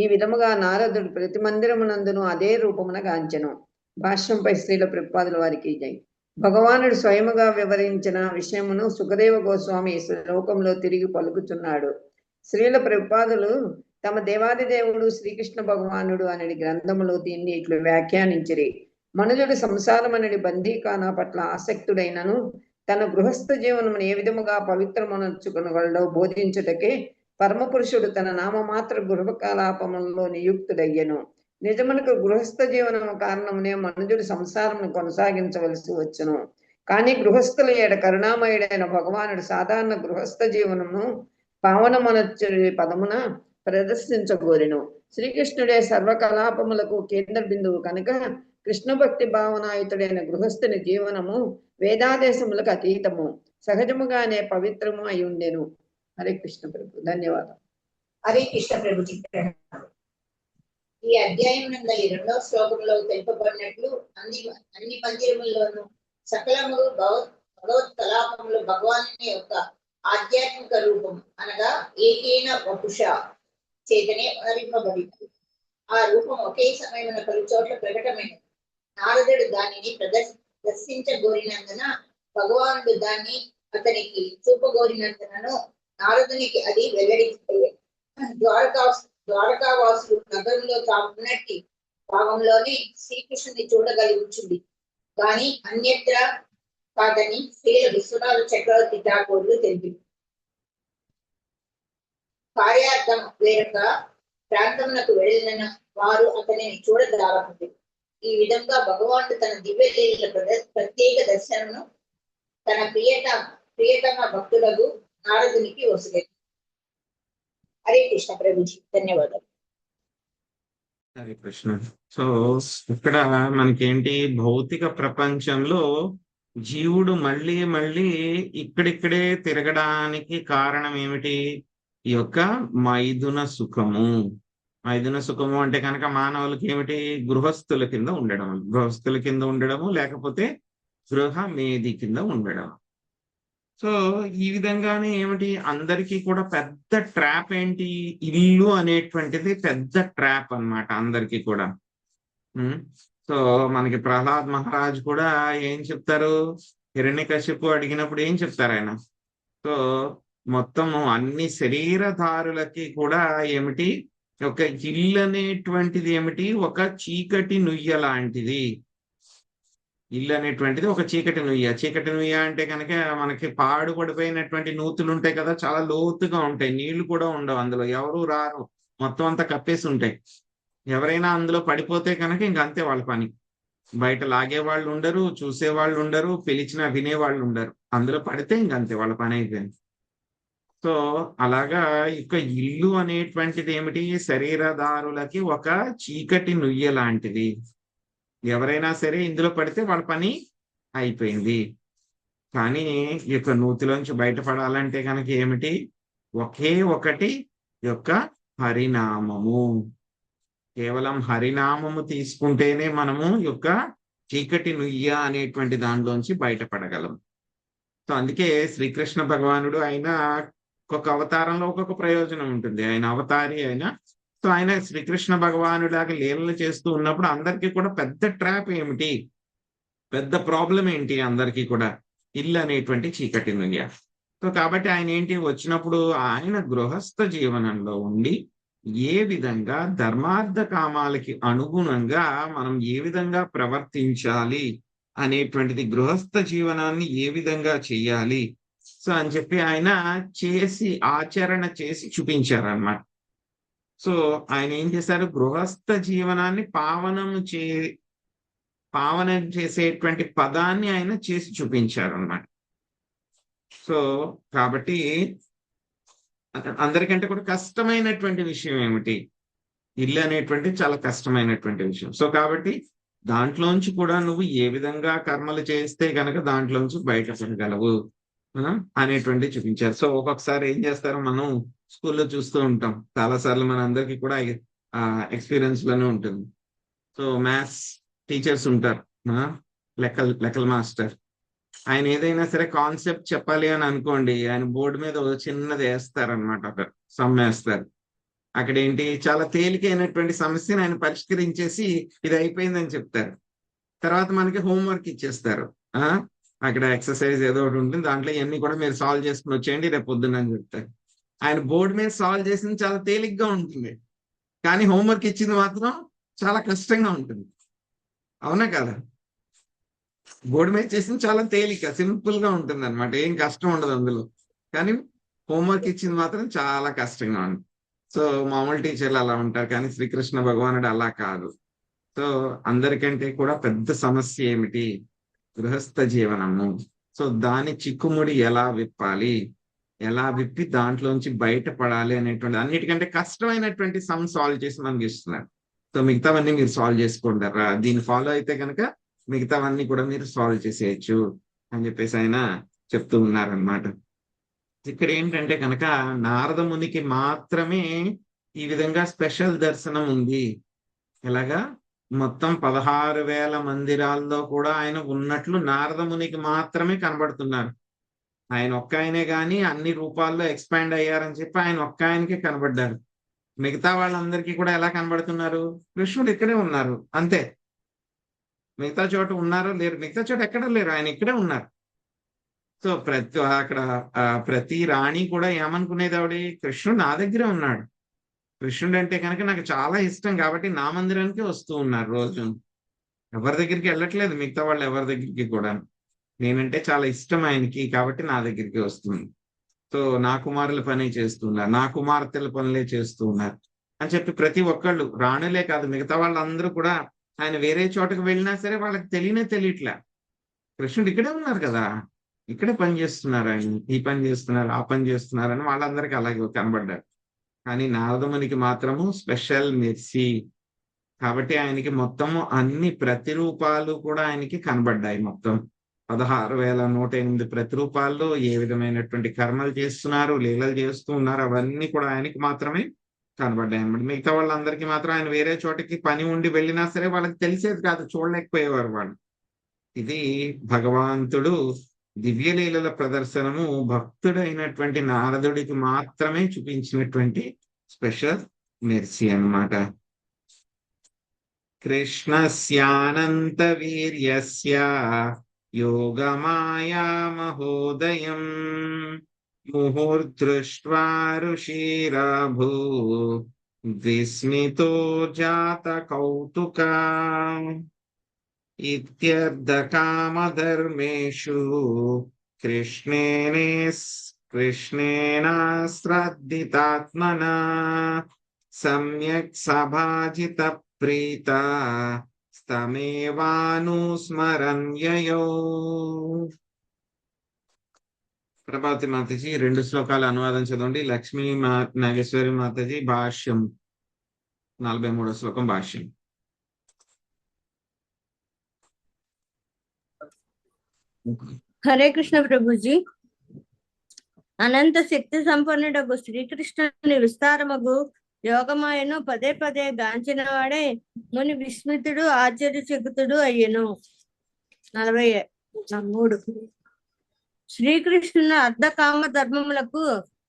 ఈ విధముగా నారదుడు ప్రతి మందిరమునందును అదే రూపమున గాంచెను. భాష్యంపై శ్రీల ప్రభుపాదుల వారికి జై. భగవానుడు స్వయముగా వివరించిన విషయమును సుఖదేవ గోస్వామి శ్లోకంలో తిరిగి పలుకుచున్నాడు. శ్రీల ప్రభుపాదులు తమ దేవాది దేవుడు శ్రీకృష్ణ భగవానుడు అనేది గ్రంథములో దీన్ని ఇట్లు వ్యాఖ్యానించిరి. మనుజుడు సంసారమనడి బందీకానా పట్ల ఆసక్తుడైనను తన గృహస్థ జీవనమును ఏ విధముగా పవిత్రమనర్చుకునగలడో బోధించుటకే పరమపురుషుడు తన నామమాత్ర గృహకలాపములలో నియుక్తుడయ్యను. నిజమునకు గృహస్థ జీవనము కారణమునే మనుజుడు సంసారమును కొనసాగించవలసి వచ్చును. కానీ గృహస్థుల ఏడ కరుణామయుడైన భగవానుడు సాధారణ గృహస్థ జీవనము పావనమనర్చు పదమున ప్రదర్శించగోరెను. శ్రీకృష్ణుడే సర్వకలాపములకు కేంద్ర బిందువు కనుక కృష్ణ భక్తి భావనాయుతుడైన గృహస్థుని జీవనము వేదాదేశములకు అతీతము, సహజముగానే పవిత్రము అయి ఉండెను. హరే కృష్ణ ప్రభు, ధన్యవాదాలు. హరే కృష్ణ ప్రభు. ఈ అధ్యాయం నందలి 2వ శ్లోకంలో తెలుపబడినట్లు అన్ని మందిరముల్లోనూ సకలములు భగవత్ కలాపములు భగవానుని యొక్క ఆధ్యాత్మిక రూపం అనగా ఏకైన వపుష చేతనే హరింపబడింది. ఆ రూపం ఒకే సమయమున పలు చోట్ల ప్రకటమైనది. నారదుడు దానిని దర్శించగోరినందున భగవానుడు దాన్ని అతనికి చూపగోరినందునను నారదునికి అది వెల్లడించలేదు. ద్వారకావాసులు నగరంలో తామున్నట్టి భాగంలోనే శ్రీకృష్ణుని చూడగలిగించింది, కానీ అన్యత్ర కాదని శ్రీల విశ్వనాథ చక్రవర్తి ఠాకూర్లు తెలిపింది. కార్యార్థం వేరంగా ప్రాంతమునకు వెళ్ళిన వారు అతనిని చూడదారకుంది. ఈ విధంగా భగవానుడు తన దివ్య లీలల ప్రత్యేక దర్శనమును తన ప్రియతమ భక్తులకు నారదునికి వసలేదు. హరే కృష్ణ ప్రభుజీ, ధన్యవాదాలు. హరే కృష్ణ. సో ఇక్కడ మనకేంటి, భౌతిక ప్రపంచంలో జీవుడు మళ్ళీ మళ్ళీ ఇక్కడిక్కడే తిరగడానికి కారణం ఏమిటి? ఈ యొక్క మైథున సుఖము. మైథున సుఖము అంటే కనుక మానవులకి ఏమిటి? గృహస్థుల కింద ఉండడము, లేకపోతే గృహ మేధి కింద ఉండడం. సో ఈ విధంగానే ఏమిటి, అందరికీ కూడా పెద్ద ట్రాప్ ఏంటి? ఇల్లు అనేటువంటిది పెద్ద ట్రాప్ అన్నమాట అందరికీ కూడా. సో మనకి ప్రహ్లాద్ మహారాజ్ కూడా ఏం చెప్తారు? హిరణ్యకశిపు అడిగినప్పుడు ఏం చెప్తారు ఆయన? సో మొత్తము అన్ని శరీరధారులకి కూడా ఏమిటి, ఒక ఇల్లు అనేటువంటిది ఏమిటి, ఒక చీకటి నుయ్య లాంటిది. ఇల్లు అనేటువంటిది ఒక చీకటి నుయ్య అంటే కనుక మనకి పాడు పడిపోయినటువంటి నూతులు ఉంటాయి కదా, చాలా లోతుగా ఉంటాయి, నీళ్లు కూడా ఉండవు అందులో, ఎవరు రారు, మొత్తం అంతా కప్పేసి ఉంటాయి. ఎవరైనా అందులో పడిపోతే కనుక ఇంకంతే వాళ్ళ పని. బయట లాగే వాళ్ళు ఉండరు, చూసే వాళ్ళు ఉండరు, పిలిచినా వినేవాళ్ళు ఉండరు. అందులో పడితే ఇంకంతే వాళ్ళ పని అయిపోయింది. సో అలాగా ఇక ఇల్లు అనేటువంటిది ఏమిటి, శరీరదారులకి ఒక చీకటి నుయ్య లాంటిది. ఎవరైనా సరే ఇందులో పడితే వాళ్ళ పని అయిపోయింది. కానీ ఈ యొక్క నూతిలోంచి బయటపడాలంటే కనుక ఏమిటి, ఒకే ఒకటి యొక్క హరినామము. కేవలం హరినామము తీసుకుంటేనే మనము యొక్క చీకటి నుయ్య అనేటువంటి దానిలోంచి బయటపడగలం. సో అందుకే శ్రీకృష్ణ భగవానుడు ఆయన ఒక్కొక్క అవతారంలో ఒక్కొక్క ప్రయోజనం ఉంటుంది. ఆయన అవతారి అయినా, సో ఆయన శ్రీకృష్ణ భగవానులాగా లీలలు చేస్తూ ఉన్నప్పుడు అందరికీ కూడా పెద్ద ట్రాప్ ఏమిటి, పెద్ద ప్రాబ్లం ఏంటి, అందరికీ కూడా ఇల్లు అనేటువంటి చీకటి నుయ్య. సో కాబట్టి ఆయన ఏంటి, వచ్చినప్పుడు ఆయన గృహస్థ జీవనంలో ఉండి ఏ విధంగా ధర్మార్థ కామాలకి అనుగుణంగా మనం ఏ విధంగా ప్రవర్తించాలి అనేటువంటిది, గృహస్థ జీవనాన్ని ఏ విధంగా చెయ్యాలి సో అని చెప్పి ఆయన ఆచరణ చేసి చూపించారన్నమాట. సో ఆయన ఏం చేశారు, గృహస్థ జీవనాన్ని పావనం చేసేటువంటి పదాన్ని ఆయన చేసి చూపించారు అన్నమాట. సో కాబట్టి అందరికంటే కూడా కష్టమైనటువంటి విషయం ఏమిటి, ఇల్లు అనేటువంటి చాలా కష్టమైనటువంటి విషయం. సో కాబట్టి దాంట్లోంచి కూడా నువ్వు ఏ విధంగా కర్మలు చేస్తే గనక దాంట్లోంచి బయటపడగలవు అనేటువంటి చూపించారు. సో ఒక్కొక్కసారి ఏం చేస్తారు, మనం స్కూల్లో చూస్తూ ఉంటాం, చాలాసార్లు మన అందరికీ కూడా ఎక్స్పీరియన్స్ లోనే ఉంటుంది. సో మ్యాథ్స్ టీచర్స్ ఉంటారు, లెక్కల మాస్టర్. ఆయన ఏదైనా సరే కాన్సెప్ట్ చెప్పాలి అని అనుకోండి, ఆయన బోర్డు మీద చిన్నది వేస్తారనమాట, ఒక సమ్ వేస్తారు. అక్కడ ఏంటి, చాలా తేలికైనటువంటి సమస్యను ఆయన పరిష్కరించేసి ఇది అయిపోయిందని చెప్తారు. తర్వాత మనకి హోంవర్క్ ఇచ్చేస్తారు. అక్కడ ఎక్సర్సైజ్ ఏదో ఒకటి ఉంటుంది, దాంట్లో ఇవన్నీ కూడా మీరు సాల్వ్ చేసుకుని వచ్చేయండి రేపు పొద్దున్న అని చెప్తారు. ఆయన బోర్డు మీద సాల్వ్ చేసింది చాలా తేలిగ్గా ఉంటుంది, కానీ హోంవర్క్ ఇచ్చింది మాత్రం చాలా కష్టంగా ఉంటుంది. అవునా కదా? బోర్డు మీద చేసింది చాలా తేలిక, సింపుల్ గా ఉంటుంది అనమాట, ఏం కష్టం ఉండదు అందులో. కానీ హోంవర్క్ ఇచ్చింది మాత్రం చాలా కష్టంగా ఉంది. సో మామూలు టీచర్లు అలా ఉంటారు, కానీ శ్రీకృష్ణ భగవానుడు అలా కాదు. సో అందరికంటే కూడా పెద్ద సమస్య ఏమిటి, గృహస్థ జీవనము. సో దాని చిక్కుముడి ఎలా విప్పాలి, ఎలా విప్పి దాంట్లోంచి బయటపడాలి అనేటువంటి అన్నిటికంటే కష్టమైనటువంటి సమ్ సాల్వ్ చేసి మనకి ఇస్తున్నారు. సో మిగతావన్నీ మీరు సాల్వ్ చేసుకుంటారా, దీన్ని ఫాలో అయితే కనుక మిగతావన్నీ కూడా మీరు సాల్వ్ చేసేయచ్చు అని చెప్పేసి ఆయన చెప్తూ ఉన్నారనమాట. ఇక్కడ ఏంటంటే కనుక నారద మునికి మాత్రమే ఈ విధంగా స్పెషల్ దర్శనం ఉంది. ఎలాగా, మొత్తం 16,000 మందిరాల్లో కూడా ఆయన ఉన్నట్లు నారద మునికి మాత్రమే కనబడుతున్నారు. ఆయన ఒక్క ఆయనే గాని అన్ని రూపాల్లో ఎక్స్పాండ్ అయ్యారని చెప్పి ఆయన ఒక్క ఆయనకే కనబడ్డారు. మిగతా వాళ్ళందరికీ కూడా ఎలా కనబడుతున్నారు, కృష్ణుడు ఇక్కడే ఉన్నారు అంతే. మిగతా చోట ఉన్నారో లేరు, మిగతా చోట ఎక్కడ లేరు, ఆయన ఇక్కడే ఉన్నారు. సో ప్రతి రాణి కూడా ఏమనుకునేది, ఆవిడ కృష్ణుడు నా దగ్గరే ఉన్నాడు, కృష్ణుడు అంటే కనుక నాకు చాలా ఇష్టం కాబట్టి నా మందిరానికి వస్తూ ఉన్నారు రోజు, ఎవరి దగ్గరికి వెళ్ళట్లేదు మిగతా వాళ్ళు ఎవరి దగ్గరికి కూడా. నేనంటే చాలా ఇష్టం ఆయనకి కాబట్టి నా దగ్గరికి వస్తుంది. సో నా కుమారుల పని చేస్తున్నారు, నా కుమార్తెల పనులే చేస్తూ ఉన్నారు అని చెప్పి ప్రతి ఒక్కళ్ళు, రాణులే కాదు మిగతా వాళ్ళందరూ కూడా ఆయన వేరే చోటకు వెళ్ళినా సరే వాళ్ళకి తెలియట్లే, కృష్ణుడు ఇక్కడే ఉన్నారు కదా, ఇక్కడే పని చేస్తున్నారు, ఆయన ఈ పని చేస్తున్నారు ఆ పని చేస్తున్నారు అని వాళ్ళందరికీ అలాగే కనబడ్డారు. కానీ నారదమునికి మాత్రము స్పెషల్ మెర్సీ. కాబట్టి ఆయనకి మొత్తము అన్ని ప్రతిరూపాలు కూడా ఆయనకి కనబడ్డాయి. మొత్తం 16,108 ప్రతిరూపాల్లో ఏ విధమైనటువంటి కర్మలు చేస్తున్నారు, లీలలు చేస్తూ ఉన్నారు, అవన్నీ కూడా ఆయనకి మాత్రమే కనబడ్డాయి అన్నమాట. మిగతా వాళ్ళందరికీ మాత్రం ఆయన వేరే చోటకి పని ఉండి వెళ్ళినా సరే వాళ్ళకి తెలిసేది కాదు, చూడలేకపోయేవారు వాళ్ళు. ఇది భగవంతుడు దివ్యలీలల ప్రదర్శనము భక్తుడైనటువంటి నారదుడికి మాత్రమే చూపించినటువంటి స్పెషల్ మెర్సీ అన్నమాట. కృష్ణస్యానంత వీర్యస్య యోగమాయా మహోదయం ముహుర్దృష్ట్వా ఋషిరాభూ విస్మితో జాత కౌతుకా ఇత్యర్థకామధర్మేషు కృష్ణేన శ్రద్ధితాత్మనా సమ్యక్ సభాజిత ప్రీత స్తమేవానుస్మరణ్యయో. ప్రభావతి మాతాజీ 2 శ్లోకాల అనువాదం చదవండి. లక్ష్మీ నాగేశ్వరి మాతాజీ భాష్యం 43వ శ్లోకం భాష్యం. హరే కృష్ణ ప్రభుజీ. అనంత శక్తి సంపన్నుడకు శ్రీకృష్ణుని విస్తారమగు యోగమాయను పదే పదే గాంచిన వాడే ముని విస్మితుడు ఆశ్చర్యచకితుడు అయ్యెను. 43. శ్రీకృష్ణుని అర్ధకామ ధర్మములకు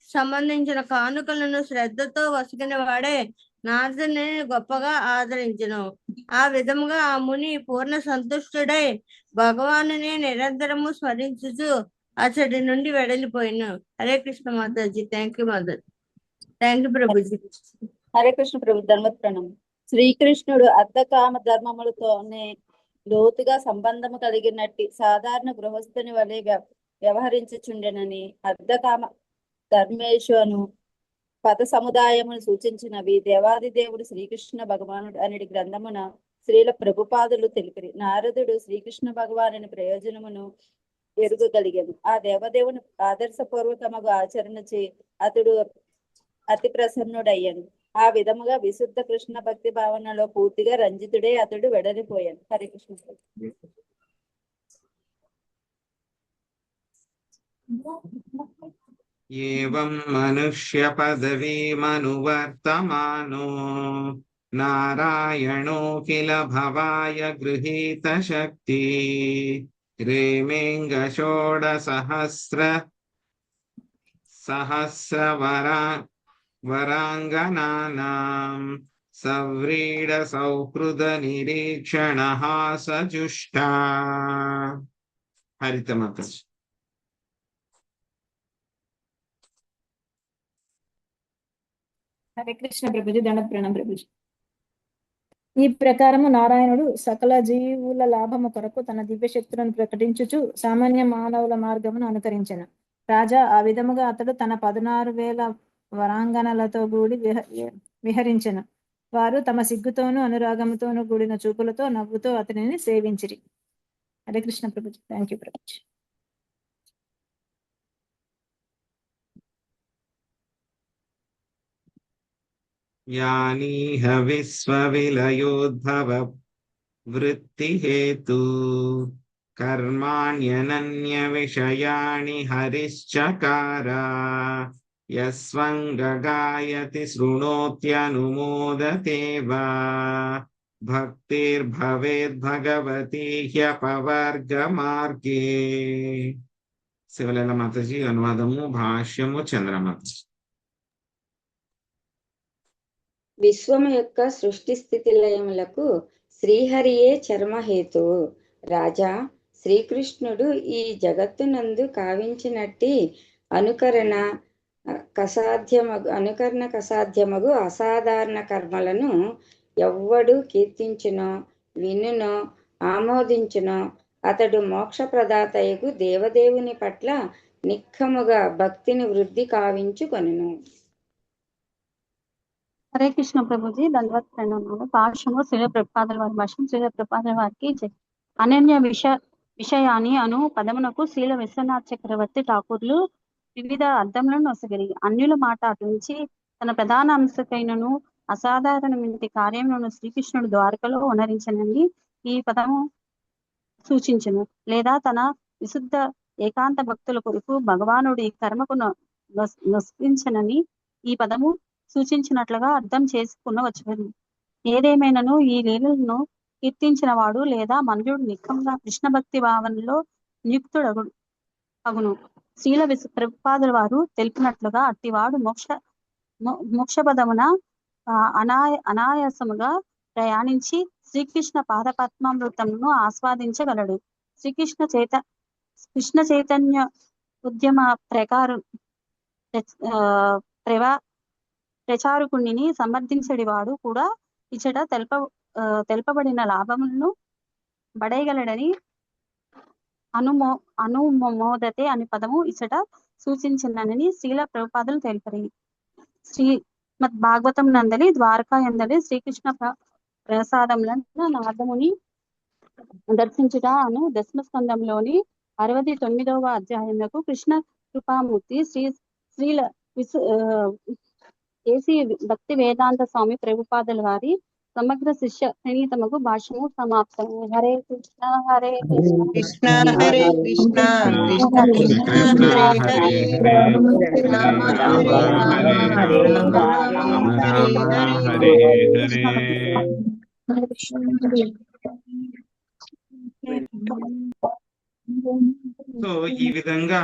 సంబంధించిన కానుకలను శ్రద్ధతో వసిగిన వాడే నారదుని గొప్పగా ఆదరించెను. ఆ విధముగా ఆ ముని పూర్ణ సంతుష్టుడై భగవానుని నిరంతరము స్మరించుచు అతడి నుండి వెడలిపోయిను. హరే కృష్ణ మాతాజీ. Thank you mother. Thank you ప్రభుజీ. హరే కృష్ణ ప్రభు. ధన్వత్ ప్రణం. శ్రీకృష్ణుడు అర్ధకామ ధర్మములతోనే లోతుగా సంబంధము కలిగినట్టి సాధారణ గృహస్థుని వలె వ్యవహరించుచుండెనని అర్ధకామ ధర్మేషు అను పద సముదాయమును సూచించినవి దేవాది దేవుడు శ్రీకృష్ణ భగవానుడు అనేది గ్రంథమున శ్రీల ప్రభుపాదులు తెలిపిరి. నారదుడు శ్రీకృష్ణ భగవానుని ప్రయోజనమును ఎరుగగలిగాను. ఆ దేవదేవుని ఆదర్శపూర్వకమగు ఆచరణచే అతడు అతి ప్రసన్నుడయ్యాను. ఆ విధముగా విశుద్ధ కృష్ణ భక్తి భావనలో పూర్తిగా రంజితుడే అతడు వెడలిపోయాను. హరే కృష్ణ. ఏవం మనుష్య పదవీమనువర్తమానో నారాయణో కిల భవాయ గృహీత శక్తి రేమేంగ వరాంగనానాం సవ్రీడ సౌహృద నిరీక్షణ సజుష్టా. హరితమత. హరే కృష్ణ ప్రభుజీ. దండ ప్రణం ప్రభుజీ. ఈ ప్రకారము నారాయణుడు సకల జీవుల లాభము కొరకు తన దివ్య శక్తులను ప్రకటించుచు సామాన్య మానవుల మార్గమును అనుకరించెను. రాజా, ఆ విధముగా అతడు తన 16,000 వరాంగనలతో కూడి విహరించెను. వారు తమ సిగ్గుతోనూ అనురాగముతోనూ కూడిన చూపులతో నవ్వుతో అతనిని సేవించిరి. హరే కృష్ణ ప్రభుజీ. Thank you Prabhuji. యానీహ విశ్వవిలయోద్భవ వృత్తిహేతు కర్మాణ్యనన్య విషయాణి హరిశ్చకార యస్వంగగాయతి శృణోత్యనుమోదతే వా భక్తిర్భవేద్భగవతి హ్యపవర్గమార్గే. శివలీల మాతాజీ అనువాదము భాష్యము చంద్రమాత. విశ్వము యొక్క సృష్టి స్థితి లయములకు శ్రీహరియే చర్మహేతువు. రాజా, శ్రీకృష్ణుడు ఈ జగత్తునందు కావించినట్టి అనుకరణ కసాధ్యమగు అసాధారణ కర్మలను ఎవ్వడు కీర్తించునో వినునో ఆమోదించునో అతడు మోక్షప్రదాతయగు దేవదేవుని పట్ల నిక్కముగా భక్తిని వృద్ధి కావించుకొనును. హరే కృష్ణ ప్రభుజీ. దండవత్ ప్రణామాలు. భాష్యము శ్రీల ప్రభుపాదుల వారి భాష్యం. శ్రీల ప్రభుపాదుల వారికి అనన్య విషయాన్ని అను పదమునకు శ్రీల విశ్వనాథ్ చక్రవర్తి ఠాకూర్లు వివిధ అర్థములను నొసగిరి. అన్యుల మాట అటుంచి తన ప్రధాన అంశకైనను అసాధారణమైన కార్యములను శ్రీకృష్ణుడు ద్వారకలో ఉనరించనని ఈ పదము సూచించును. లేదా తన విశుద్ధ ఏకాంత భక్తుల కొరకు భగవానుడు ఈ కర్మకు నొప్పించనని ఈ పదము సూచించినట్లుగా అర్థం చేసుకునవచ్చు. ఏదేమైనను ఈ లీలలను కీర్తించిన వాడు లేదా మనుజుడు నిఖంగా కృష్ణ భక్తి భావనలో నియుక్తుడగుడు అగును. శ్రీల ప్రభుపాదుల వారు తెలిపినట్లుగా అట్టివాడు మోక్షపదమున అనాయాసముగా ప్రయాణించి శ్రీకృష్ణ పాదపద్మామృతమును ఆస్వాదించగలడు. కృష్ణ చైతన్య ఉద్యమ ప్రచారకుణ్ణి సమర్థించడి వాడు కూడా ఇచ్చట తెలుపబడిన లాభములను బడేయగలడని అనుమోదతే అని పదము ఇచ్చట సూచించినని శ్రీల ప్రభుపాదులు తెలిపారు. శ్రీమద్ భాగవతం నందలి ద్వారకా యందలి శ్రీకృష్ణ ప్రసాదములను నారదముని దర్శించుట అను దశమ స్కందంలోని 69వ అధ్యాయములకు కృష్ణ కృపామూర్తి శ్రీల ఏసీ భక్తి వేదాంత స్వామి ప్రభుపాదుల వారి సమగ్ర శిష్య ప్రణీతమకు భాష్యము సమాప్తం. హరే కృష్ణ హరే కృష్ణ హరే కృష్ణ కృష్ణ కృష్ణ హరే హరే రామ రామ హరే హరే సో ఈ విధంగా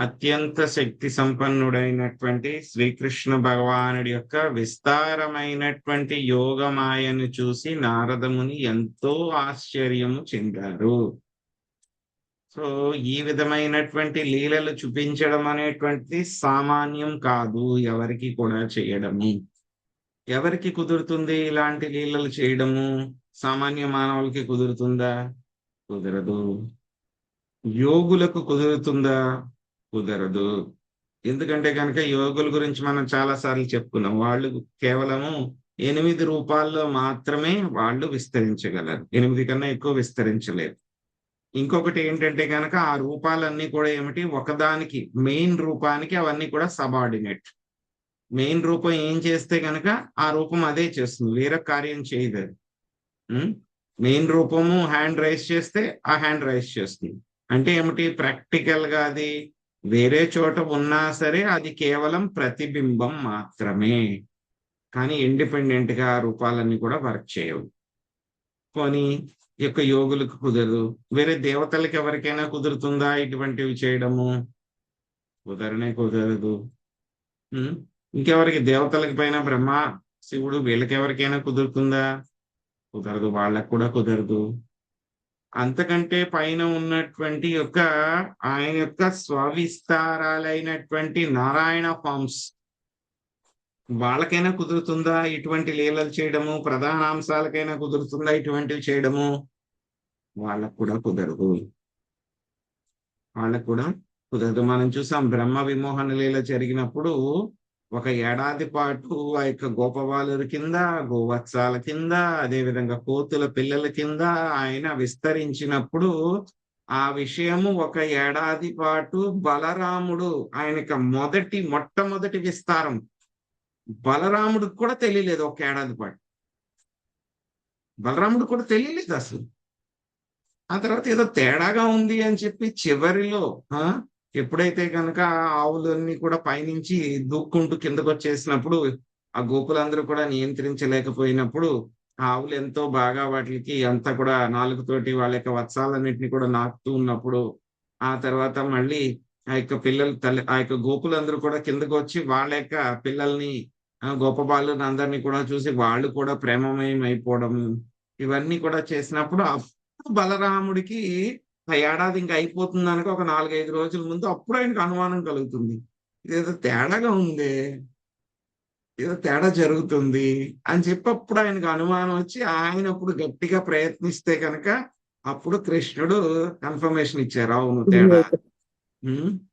అత్యంత శక్తి సంపన్నుడైనటువంటి శ్రీకృష్ణ భగవానుడి యొక్క విస్తారమైనటువంటి యోగమాయను చూసి నారదముని ఎంతో ఆశ్చర్యము చెందారు. సో ఈ విధమైనటువంటి లీలలు చూపించడం అనేటువంటిది సామాన్యం కాదు, ఎవరికి కూడా చేయడము. ఎవరికి కుదురుతుంది ఇలాంటి లీలలు చేయడము? సామాన్య మానవులకి కుదురుతుందా? కుదరదు. యోగులకు కుదురుతుందా? కుదరదు. ఎందుకంటే కనుక యోగుల గురించి మనం చాలా సార్లు చెప్పుకున్నాం. వాళ్ళు కేవలము 8 రూపాల్లో మాత్రమే వాళ్ళు విస్తరించగలరు, 8 కన్నా ఎక్కువ విస్తరించలేరు. ఇంకొకటి ఏంటంటే కనుక ఆ రూపాలన్నీ కూడా ఏమిటి, ఒకదానికి మెయిన్ రూపానికి అవన్నీ కూడా సబార్డినేట్. మెయిన్ రూపం ఏం చేస్తే కనుక ఆ రూపం అదే చేస్తుంది, వేరే కార్యం చేయదు. మెయిన్ రూపము హ్యాండ్ రైజ్ చేస్తే ఆ హ్యాండ్ రైజ్ చేస్తుంది. అంటే ఏమిటి, ప్రాక్టికల్ గా అది వేరే చోట ఉన్నా సరే అది కేవలం ప్రతిబింబం మాత్రమే, కానీ ఇండిపెండెంట్ గా ఆ రూపాలన్నీ కూడా వర్క్ చేయవు. పోనీ యొక్క యోగులకు కుదరదు. వేరే దేవతలకు ఎవరికైనా కుదురుతుందా ఇటువంటివి చేయడము? కుదరదు. ఇంకెవరికి, దేవతలకి పైన బ్రహ్మ శివుడు వీళ్ళకి ఎవరికైనా కుదురుతుందా? కుదరదు, వాళ్ళకు కూడా కుదరదు. అంతకంటే పైన ఉన్నటువంటి యొక్క ఆయన యొక్క స్వవిస్తారాలైనటువంటి నారాయణ ఫార్మ్స్ వాళ్ళకైనా కుదురుతుందా ఇటువంటి లీలలు చేయడము? ప్రధానాంశాలకైనా కుదురుతుందా ఇటువంటివి చేయడము? వాళ్ళకు కూడా కుదరదు. మనం చూసాం బ్రహ్మ విమోహన లీల జరిగినప్పుడు 1 ఏడాది పాటు ఆ యొక్క గోపబాలుల కింద, గోవత్సాల కింద, అదేవిధంగా కోతుల పిల్లల కింద ఆయన విస్తరించినప్పుడు ఆ విషయము 1 ఏడాది పాటు బలరాముడు ఆయనకి మొట్టమొదటి విస్తారం బలరాముడికి కూడా తెలియలేదు. 1 ఏడాది పాటు బలరాముడు కూడా తెలియలేదు అసలు. ఆ తర్వాత ఏదో తేడాగా ఉంది అని చెప్పి చివరిలో ఎప్పుడైతే కనుక ఆవులన్నీ కూడా పైనుంచి దూక్కుంటూ కిందకు వచ్చేసినప్పుడు ఆ గోకులందరూ కూడా నియంత్రించలేకపోయినప్పుడు ఆవులు ఎంతో బాగా వాటికి అంతా కూడా నాలుగుతోటి వాళ్ళ యొక్క వత్సాలన్నింటినీ కూడా నాకుతూ ఉన్నప్పుడు ఆ తర్వాత మళ్ళీ ఆ యొక్క గోకులందరూ కూడా కిందకు వచ్చి వాళ్ళ యొక్క పిల్లల్ని గోపబాలుని అందరినీ కూడా చూసి వాళ్ళు కూడా ప్రేమమయం అయిపోవడం ఇవన్నీ కూడా చేసినప్పుడు అప్పుడు బలరాముడికి ఆ ఏడాది ఇంకా అయిపోతుంది అనక ఒక 4-5 రోజుల ముందు అప్పుడు ఆయనకు అనుమానం కలుగుతుంది, ఇదేదో తేడాగా ఉందే, ఏదో తేడా జరుగుతుంది అని చెప్పి అప్పుడు ఆయనకు అనుమానం వచ్చి ఆయన అప్పుడు గట్టిగా ప్రయత్నిస్తే కనుక అప్పుడు కృష్ణుడు కన్ఫర్మేషన్ ఇచ్చారు, అవును తేడా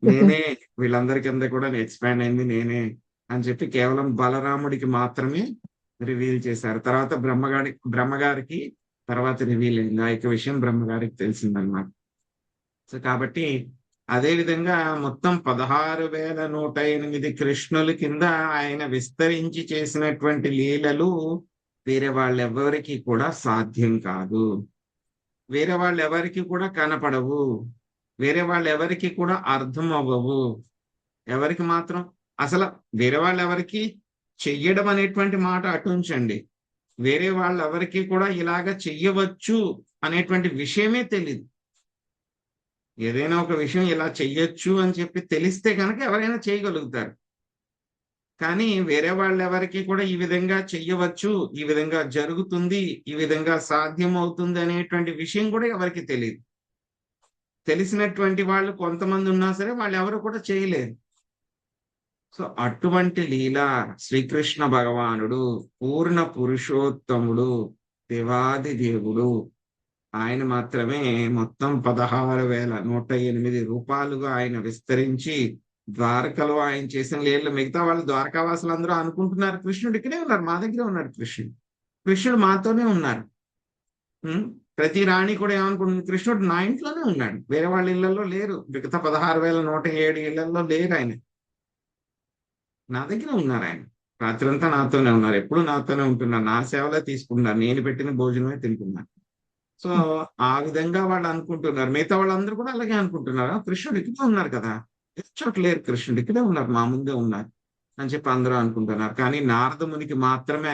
నేనే, వీళ్ళందరి కింద కూడా ఎక్స్పాండ్ అయింది నేనే అని చెప్పి కేవలం బలరాముడికి మాత్రమే రివీల్ చేశారు. తర్వాత బ్రహ్మగారికి తర్వాత రివీల్ అయింది. ఆ యొక్క విషయం బ్రహ్మగారికి తెలిసిందన్నమాట. సో కాబట్టి అదే విధంగా మొత్తం 16,108 కృష్ణుల కింద ఆయన విస్తరించి చేసినటువంటి లీలలు వేరే వాళ్ళెవరికి కూడా సాధ్యం కాదు. వేరే వాళ్ళెవరికి కూడా కనపడవు. వేరే వాళ్ళెవరికి కూడా అర్థం అవ్వవు. ఎవరికి మాత్రం అసలు వేరే వాళ్ళెవరికి చెయ్యడం అనేటువంటి మాట అటుంచండి, వేరే వాళ్ళెవరికి కూడా ఇలాగ చెయ్యవచ్చు అనేటువంటి విషయమే తెలియదు. ఏదైనా ఒక విషయం ఇలా చెయ్యొచ్చు అని చెప్పి తెలిస్తే కనుక ఎవరైనా చేయగలుగుతారు. కానీ వేరే వాళ్ళెవరికి కూడా ఈ విధంగా చెయ్యవచ్చు, ఈ విధంగా జరుగుతుంది, ఈ విధంగా సాధ్యం అవుతుంది అనేటువంటి విషయం కూడా ఎవరికి తెలియదు. తెలిసినటువంటి వాళ్ళు కొంతమంది ఉన్నా సరే వాళ్ళు ఎవరు కూడా చేయలేరు. సో అటువంటి లీల శ్రీకృష్ణ భగవానుడు పూర్ణ పురుషోత్తముడు, దేవాది దేవుడు, ఆయన మాత్రమే మొత్తం 16,108 రూపాలుగా ఆయన విస్తరించి ద్వారకలో ఆయన చేసిన లీలలు మిగతా వాళ్ళు ద్వారకావాసులు అందరూ అనుకుంటున్నారు కృష్ణుడు ఇక్కడే ఉన్నారు, మా దగ్గరే ఉన్నాడు కృష్ణుడు మాతోనే ఉన్నారు. ప్రతి రాణి కూడా ఏమనుకుంటుంది, కృష్ణుడు నా ఇంట్లోనే ఉన్నాడు, వేరే వాళ్ళ ఇళ్లలో లేరు, మిగతా 16,107 ఇళ్లలో లేరు, ఆయన నా దగ్గర ఉన్నారు. ఆయన రాత్రంతా నాతోనే ఉన్నారు, ఎప్పుడు నాతోనే ఉంటున్నారు, నా సేవలే తీసుకున్నారు, నేను పెట్టిన భోజనమే తింటున్నారు. సో ఆ విధంగా వాళ్ళు అనుకుంటున్నారు. మిగతా వాళ్ళందరూ కూడా అలాగే అనుకుంటున్నారు, కృష్ణుడు ఇక్కడే ఉన్నారు కదా, చోట లేరు, కృష్ణుడు ఇక్కడే ఉన్నారు, మా ముందే ఉన్నారు అని చెప్పి అందరూ అనుకుంటున్నారు. కానీ నారద మునికి మాత్రమే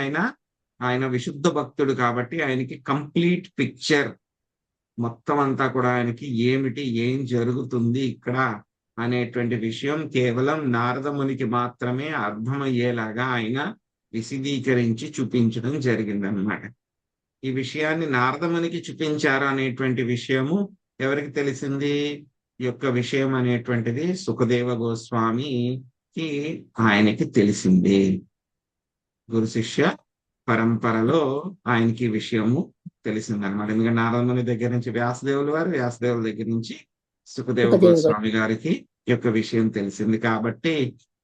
ఆయన విశుద్ధ భక్తుడు కాబట్టి ఆయనకి కంప్లీట్ పిక్చర్ మొత్తం అంతా కూడా ఆయనకి ఏం జరుగుతుంది ఇక్కడ అనేటువంటి విషయం కేవలం నారద మునికి మాత్రమే అర్థమయ్యేలాగా ఆయన విశదీకరించి చూపించడం జరిగిందన్నమాట. ఈ విషయాన్ని నారద మునికి చూపించారు అనేటువంటి విషయము ఎవరికి తెలిసింది? ఈ యొక్క విషయం అనేటువంటిది సుఖదేవ గోస్వామికి ఆయనకి తెలిసింది. గురు శిష్య పరంపరలో ఆయనకి విషయము తెలిసిందనమాట. ఎందుకంటే నారద ముని దగ్గర నుంచి వ్యాసదేవుల వారు, వ్యాసదేవుల దగ్గర నుంచి సుఖదేవ గోస్వామి గారికి ఈ యొక్క విషయం తెలిసింది. కాబట్టి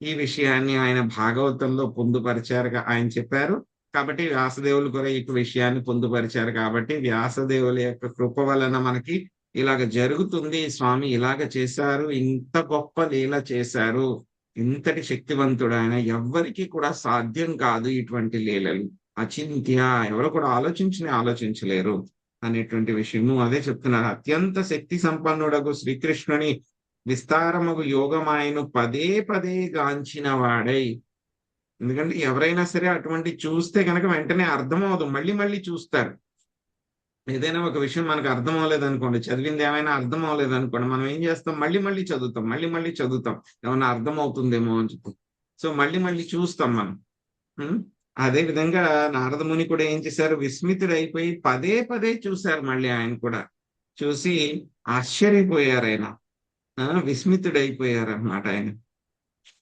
ఈ విషయాన్ని ఆయన భాగవతంలో పొందుపరిచారుగా ఆయన చెప్పారు. కాబట్టి వ్యాసదేవులు కూడా ఈ విషయాన్ని పొందుపరిచారు. కాబట్టి వ్యాసదేవుల యొక్క కృప వలన మనకి ఇలాగ జరుగుతుంది, స్వామి ఇలాగ చేశారు, ఇంత గొప్ప లీల చేశారు, ఇంతటి శక్తివంతుడు ఆయన, ఎవ్వరికి కూడా సాధ్యం కాదు ఇటువంటి లీలలు, అచింత్య, ఎవరు కూడా ఆలోచించలేరు అనేటువంటి విషయము అదే చెప్తున్నారు. అత్యంత శక్తి సంపన్నుడకు శ్రీకృష్ణుని విస్తారముగు యోగమాయను పదే పదే గాంచిన వాడై. ఎందుకంటే ఎవరైనా సరే అటువంటి చూస్తే కనుక వెంటనే అర్థం అవ్వదు, మళ్ళీ మళ్ళీ చూస్తారు. ఏదైనా ఒక విషయం మనకు అర్థం అవ్వలేదు అనుకోండి, చదివింది ఏమైనా అర్థం అవ్వలేదు అనుకోండి, మనం ఏం చేస్తాం, మళ్ళీ మళ్ళీ చదువుతాం ఏమైనా అర్థం అవుతుందేమో అని చెప్పి. సో మళ్ళీ మళ్ళీ చూస్తాం మనం. అదే విధంగా నారద ముని కూడా ఏం చేశారు, విస్మితుడైపోయి పదే పదే చూశారు. మళ్ళీ ఆయన కూడా చూసి ఆశ్చర్యపోయారు, ఆయన విస్మితుడైపోయారు అన్నమాట ఆయన.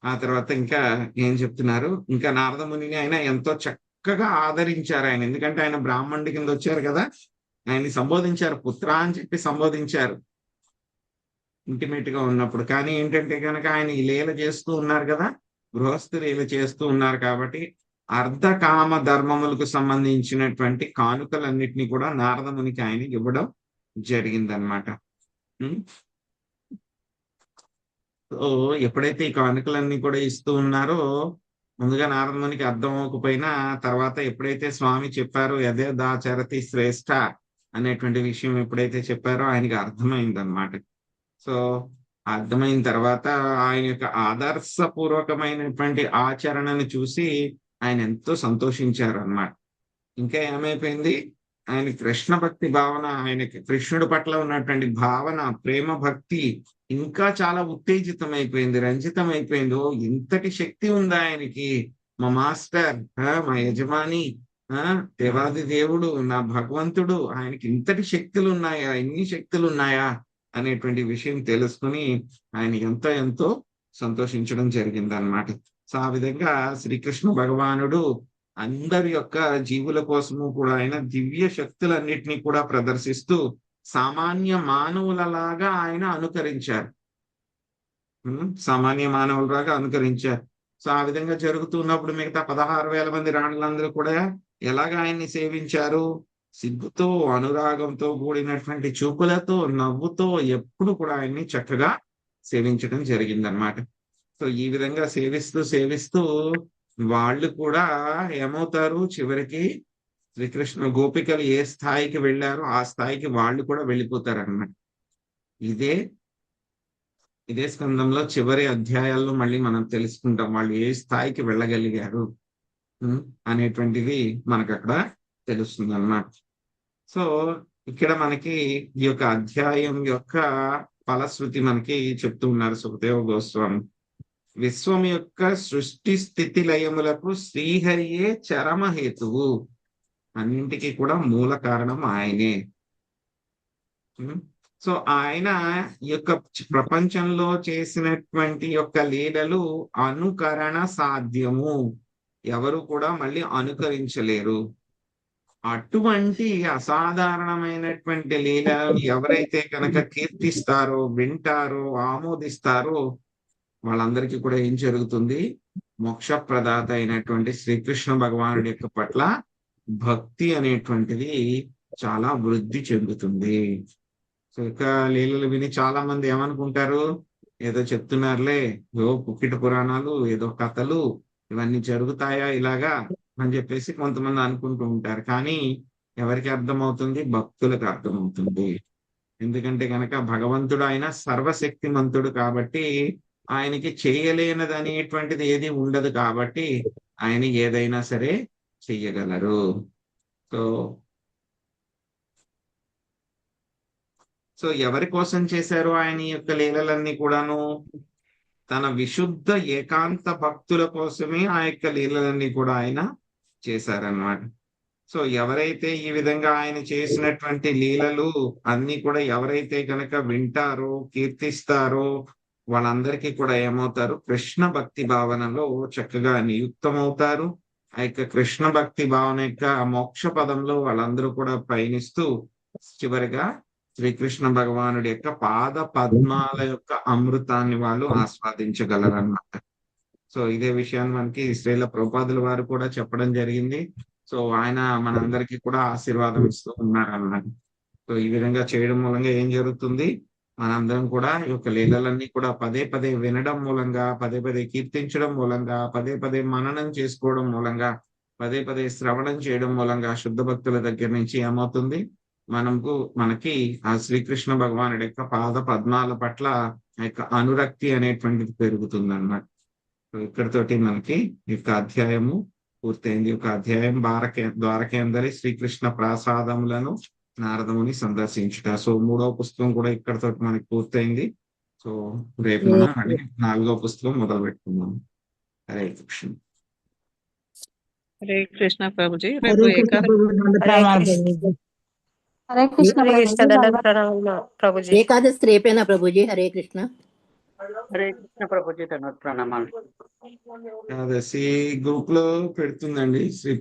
ఆ తర్వాత ఇంకా ఏం చెప్తున్నారు, ఇంకా నారద మునిని ఆయన ఎంతో చక్కగా ఆదరించారు ఆయన. ఎందుకంటే ఆయన బ్రాహ్మణుడి కింద వచ్చారు కదా, ఆయన్ని సంబోధించారు, పుత్ర అని చెప్పి సంబోధించారు ఇంటిమేట్ గా ఉన్నప్పుడు. కానీ ఏంటంటే కనుక ఆయన ఈ లీల చేస్తూ ఉన్నారు కదా, గృహస్థు లీల చేస్తూ ఉన్నారు కాబట్టి అర్ధకామ ధర్మములకు సంబంధించినటువంటి కానుకలన్నిటినీ కూడా నారద మునికి ఆయన ఇవ్వడం జరిగిందనమాట. సో ఎప్పుడైతే ఈ కానుకలన్నీ కూడా ఇస్తూ ఉన్నారో, ముందుగా నారద మునికి అర్థం అవ్వకపోయినా తర్వాత ఎప్పుడైతే స్వామి చెప్పారో యదే దాచరతి శ్రేష్ఠ అనేటువంటి విషయం ఎప్పుడైతే చెప్పారో ఆయనకి అర్థమైందనమాట. సో అర్థమైన తర్వాత ఆయన యొక్క ఆదర్శపూర్వకమైనటువంటి ఆచరణను చూసి ఆయన ఎంతో సంతోషించారు అన్నమాట. ఇంకా ఏమైపోయింది, ఆయన కృష్ణ భక్తి భావన, ఆయనకి కృష్ణుడి పట్ల ఉన్నటువంటి భావన, ప్రేమ భక్తి ఇంకా చాలా ఉత్తేజితమైపోయింది, రంజితమైపోయింది. ఓ ఇంతటి శక్తి ఉందా ఆయనకి, మా మాస్టర్, మా యజమాని, దేవాది దేవుడు, నా భగవంతుడు, ఆయనకి ఇంతటి శక్తులు ఉన్నాయా, ఇన్ని శక్తులు ఉన్నాయా అనేటువంటి విషయం తెలుసుకుని ఆయన ఎంతో సంతోషించడం జరిగిందనమాట. సో ఆ విధంగా శ్రీకృష్ణ భగవానుడు అందరి యొక్క జీవుల కోసము కూడా ఆయన దివ్య శక్తులన్నిటినీ కూడా ప్రదర్శిస్తూ సామాన్య మానవులలాగా ఆయన అనుకరించారు. సో ఆ విధంగా జరుగుతున్నప్పుడు మిగతా 16,000 మంది రాణులందరూ కూడా ఎలాగ ఆయన్ని సేవించారు, సిగ్గుతో, అనురాగంతో కూడినటువంటి చూపులతో, నవ్వుతో ఎప్పుడు కూడా ఆయన్ని చక్కగా సేవించడం జరిగిందనమాట. సో ఈ విధంగా సేవిస్తూ వాళ్ళు కూడా ఏమవుతారు, చివరికి శ్రీకృష్ణ గోపికలు ఏ స్థాయికి వెళ్ళారో ఆ స్థాయికి వాళ్ళు కూడా వెళ్ళిపోతారు అన్నమాట. ఇదే స్కందంలో చివరి అధ్యాయాల్లో మళ్ళీ మనం తెలుసుకుంటాం వాళ్ళు ఏ స్థాయికి వెళ్ళగలిగారు అనేటువంటిది మనకు అక్కడ తెలుస్తుంది అన్నమాట. సో ఇక్కడ మనకి ఈ యొక్క అధ్యాయం యొక్క ఫలశ్రుతి మనకి చెప్తూ ఉన్నారు సుఖదేవ గోస్వామి. విశ్వం యొక్క సృష్టి స్థితి లయములకు శ్రీహరియే చరమ హేతువు, అన్నింటికి కూడా మూల కారణం ఆయనే. సో ఆయన ఈ యొక్క ప్రపంచంలో చేసినటువంటి యొక్క లీలలు అనుకరణ సాధ్యము, ఎవరు కూడా మళ్ళీ అనుకరించలేరు. అటువంటి అసాధారణమైనటువంటి లీలలు ఎవరైతే కనుక కీర్తిస్తారో, వింటారో, ఆమోదిస్తారో వాళ్ళందరికీ కూడా ఏం జరుగుతుంది, మోక్ష ప్రదాత అయినటువంటి శ్రీకృష్ణ భగవానుడి యొక్క పట్ల భక్తి అనేటువంటిది చాలా వృద్ధి చెందుతుంది. సో ఇక లీలలు విని చాలా మంది ఏమనుకుంటారు, ఏదో చెప్తున్నారులే, ఏదో పుక్కిట పురాణాలు, ఏదో కథలు, ఇవన్నీ జరుగుతాయా ఇలాగా అని చెప్పేసి కొంతమంది అనుకుంటూ ఉంటారు. కానీ ఎవరికి అర్థమవుతుంది, భక్తులకు అర్థమవుతుంది. ఎందుకంటే కనుక భగవంతుడు ఆయన సర్వశక్తిమంతుడు కాబట్టి ఆయనకి చేయలేనది అనేటువంటిది ఏది ఉండదు కాబట్టి ఆయన ఏదైనా సరే చెయ్యగలరు. సో ఎవరి కోసం చేశారు ఆయన యొక్క లీలలన్నీ కూడాను, తన విశుద్ధ ఏకాంత భక్తుల కోసమే ఆ యొక్క లీలలన్నీ కూడా ఆయన చేశారన్నమాట. సో ఎవరైతే ఈ విధంగా ఆయన చేసినటువంటి లీలలు అన్ని కూడా ఎవరైతే కనుక వింటారో, కీర్తిస్తారో వాళ్ళందరికీ కూడా ఏమవుతారు, కృష్ణ భక్తి భావనలో చక్కగా నియుక్తమవుతారు. ఆ యొక్క కృష్ణ భక్తి భావన యొక్క మోక్ష పదంలో వాళ్ళందరూ కూడా పయనిస్తూ చివరిగా శ్రీకృష్ణ భగవానుడి యొక్క పాద పద్మాల యొక్క అమృతాన్ని వాళ్ళు ఆస్వాదించగలరన్నమాట. సో ఇదే విషయాన్ని మనకి శ్రీల ప్రభుపాదుల వారు కూడా చెప్పడం జరిగింది. సో ఆయన మనందరికీ కూడా ఆశీర్వాదం ఇస్తూ ఉన్నారన్నమాట. సో ఈ విధంగా చేయడం మూలంగా ఏం జరుగుతుంది, మనందరం కూడా ఈ యొక్క లీలలన్నీ కూడా పదే పదే వినడం మూలంగా, పదే పదే కీర్తించడం మూలంగా, పదే పదే మననం చేసుకోవడం మూలంగా, పదే పదే శ్రవణం చేయడం మూలంగా శుద్ధ భక్తుల దగ్గర నుంచి ఏమవుతుంది, మనకి ఆ శ్రీకృష్ణ భగవానుడి యొక్క పాద పద్మాల పట్ల ఆ యొక్క అనురక్తి అనేటువంటిది పెరుగుతుంది అన్నమాట. ఇక్కడితోటి మనకి ఈ యొక్క అధ్యాయము పూర్తయింది. ఒక అధ్యాయం ద్వారకేందరి శ్రీకృష్ణ ప్రసాదములను నారదముని సందర్శించుట. సో 3వ పుస్తకం కూడా ఇక్కడతో మనకి పూర్తయింది. సో రేపు మనం మళ్ళీ 4వ పుస్తకం మొదలు పెట్టుకుందాం. హరే కృష్ణ. హరే కృష్ణ ప్రభుజీ. రేపు ఏకాదశి రేపేనా ప్రభుజీ? హరే కృష్ణ. హరే కృష్ణ ప్రభుజీ. ధన్యవాదాలు. ఏకాదశి గ్రూప్ లో పెడుతుందండి శ్రీ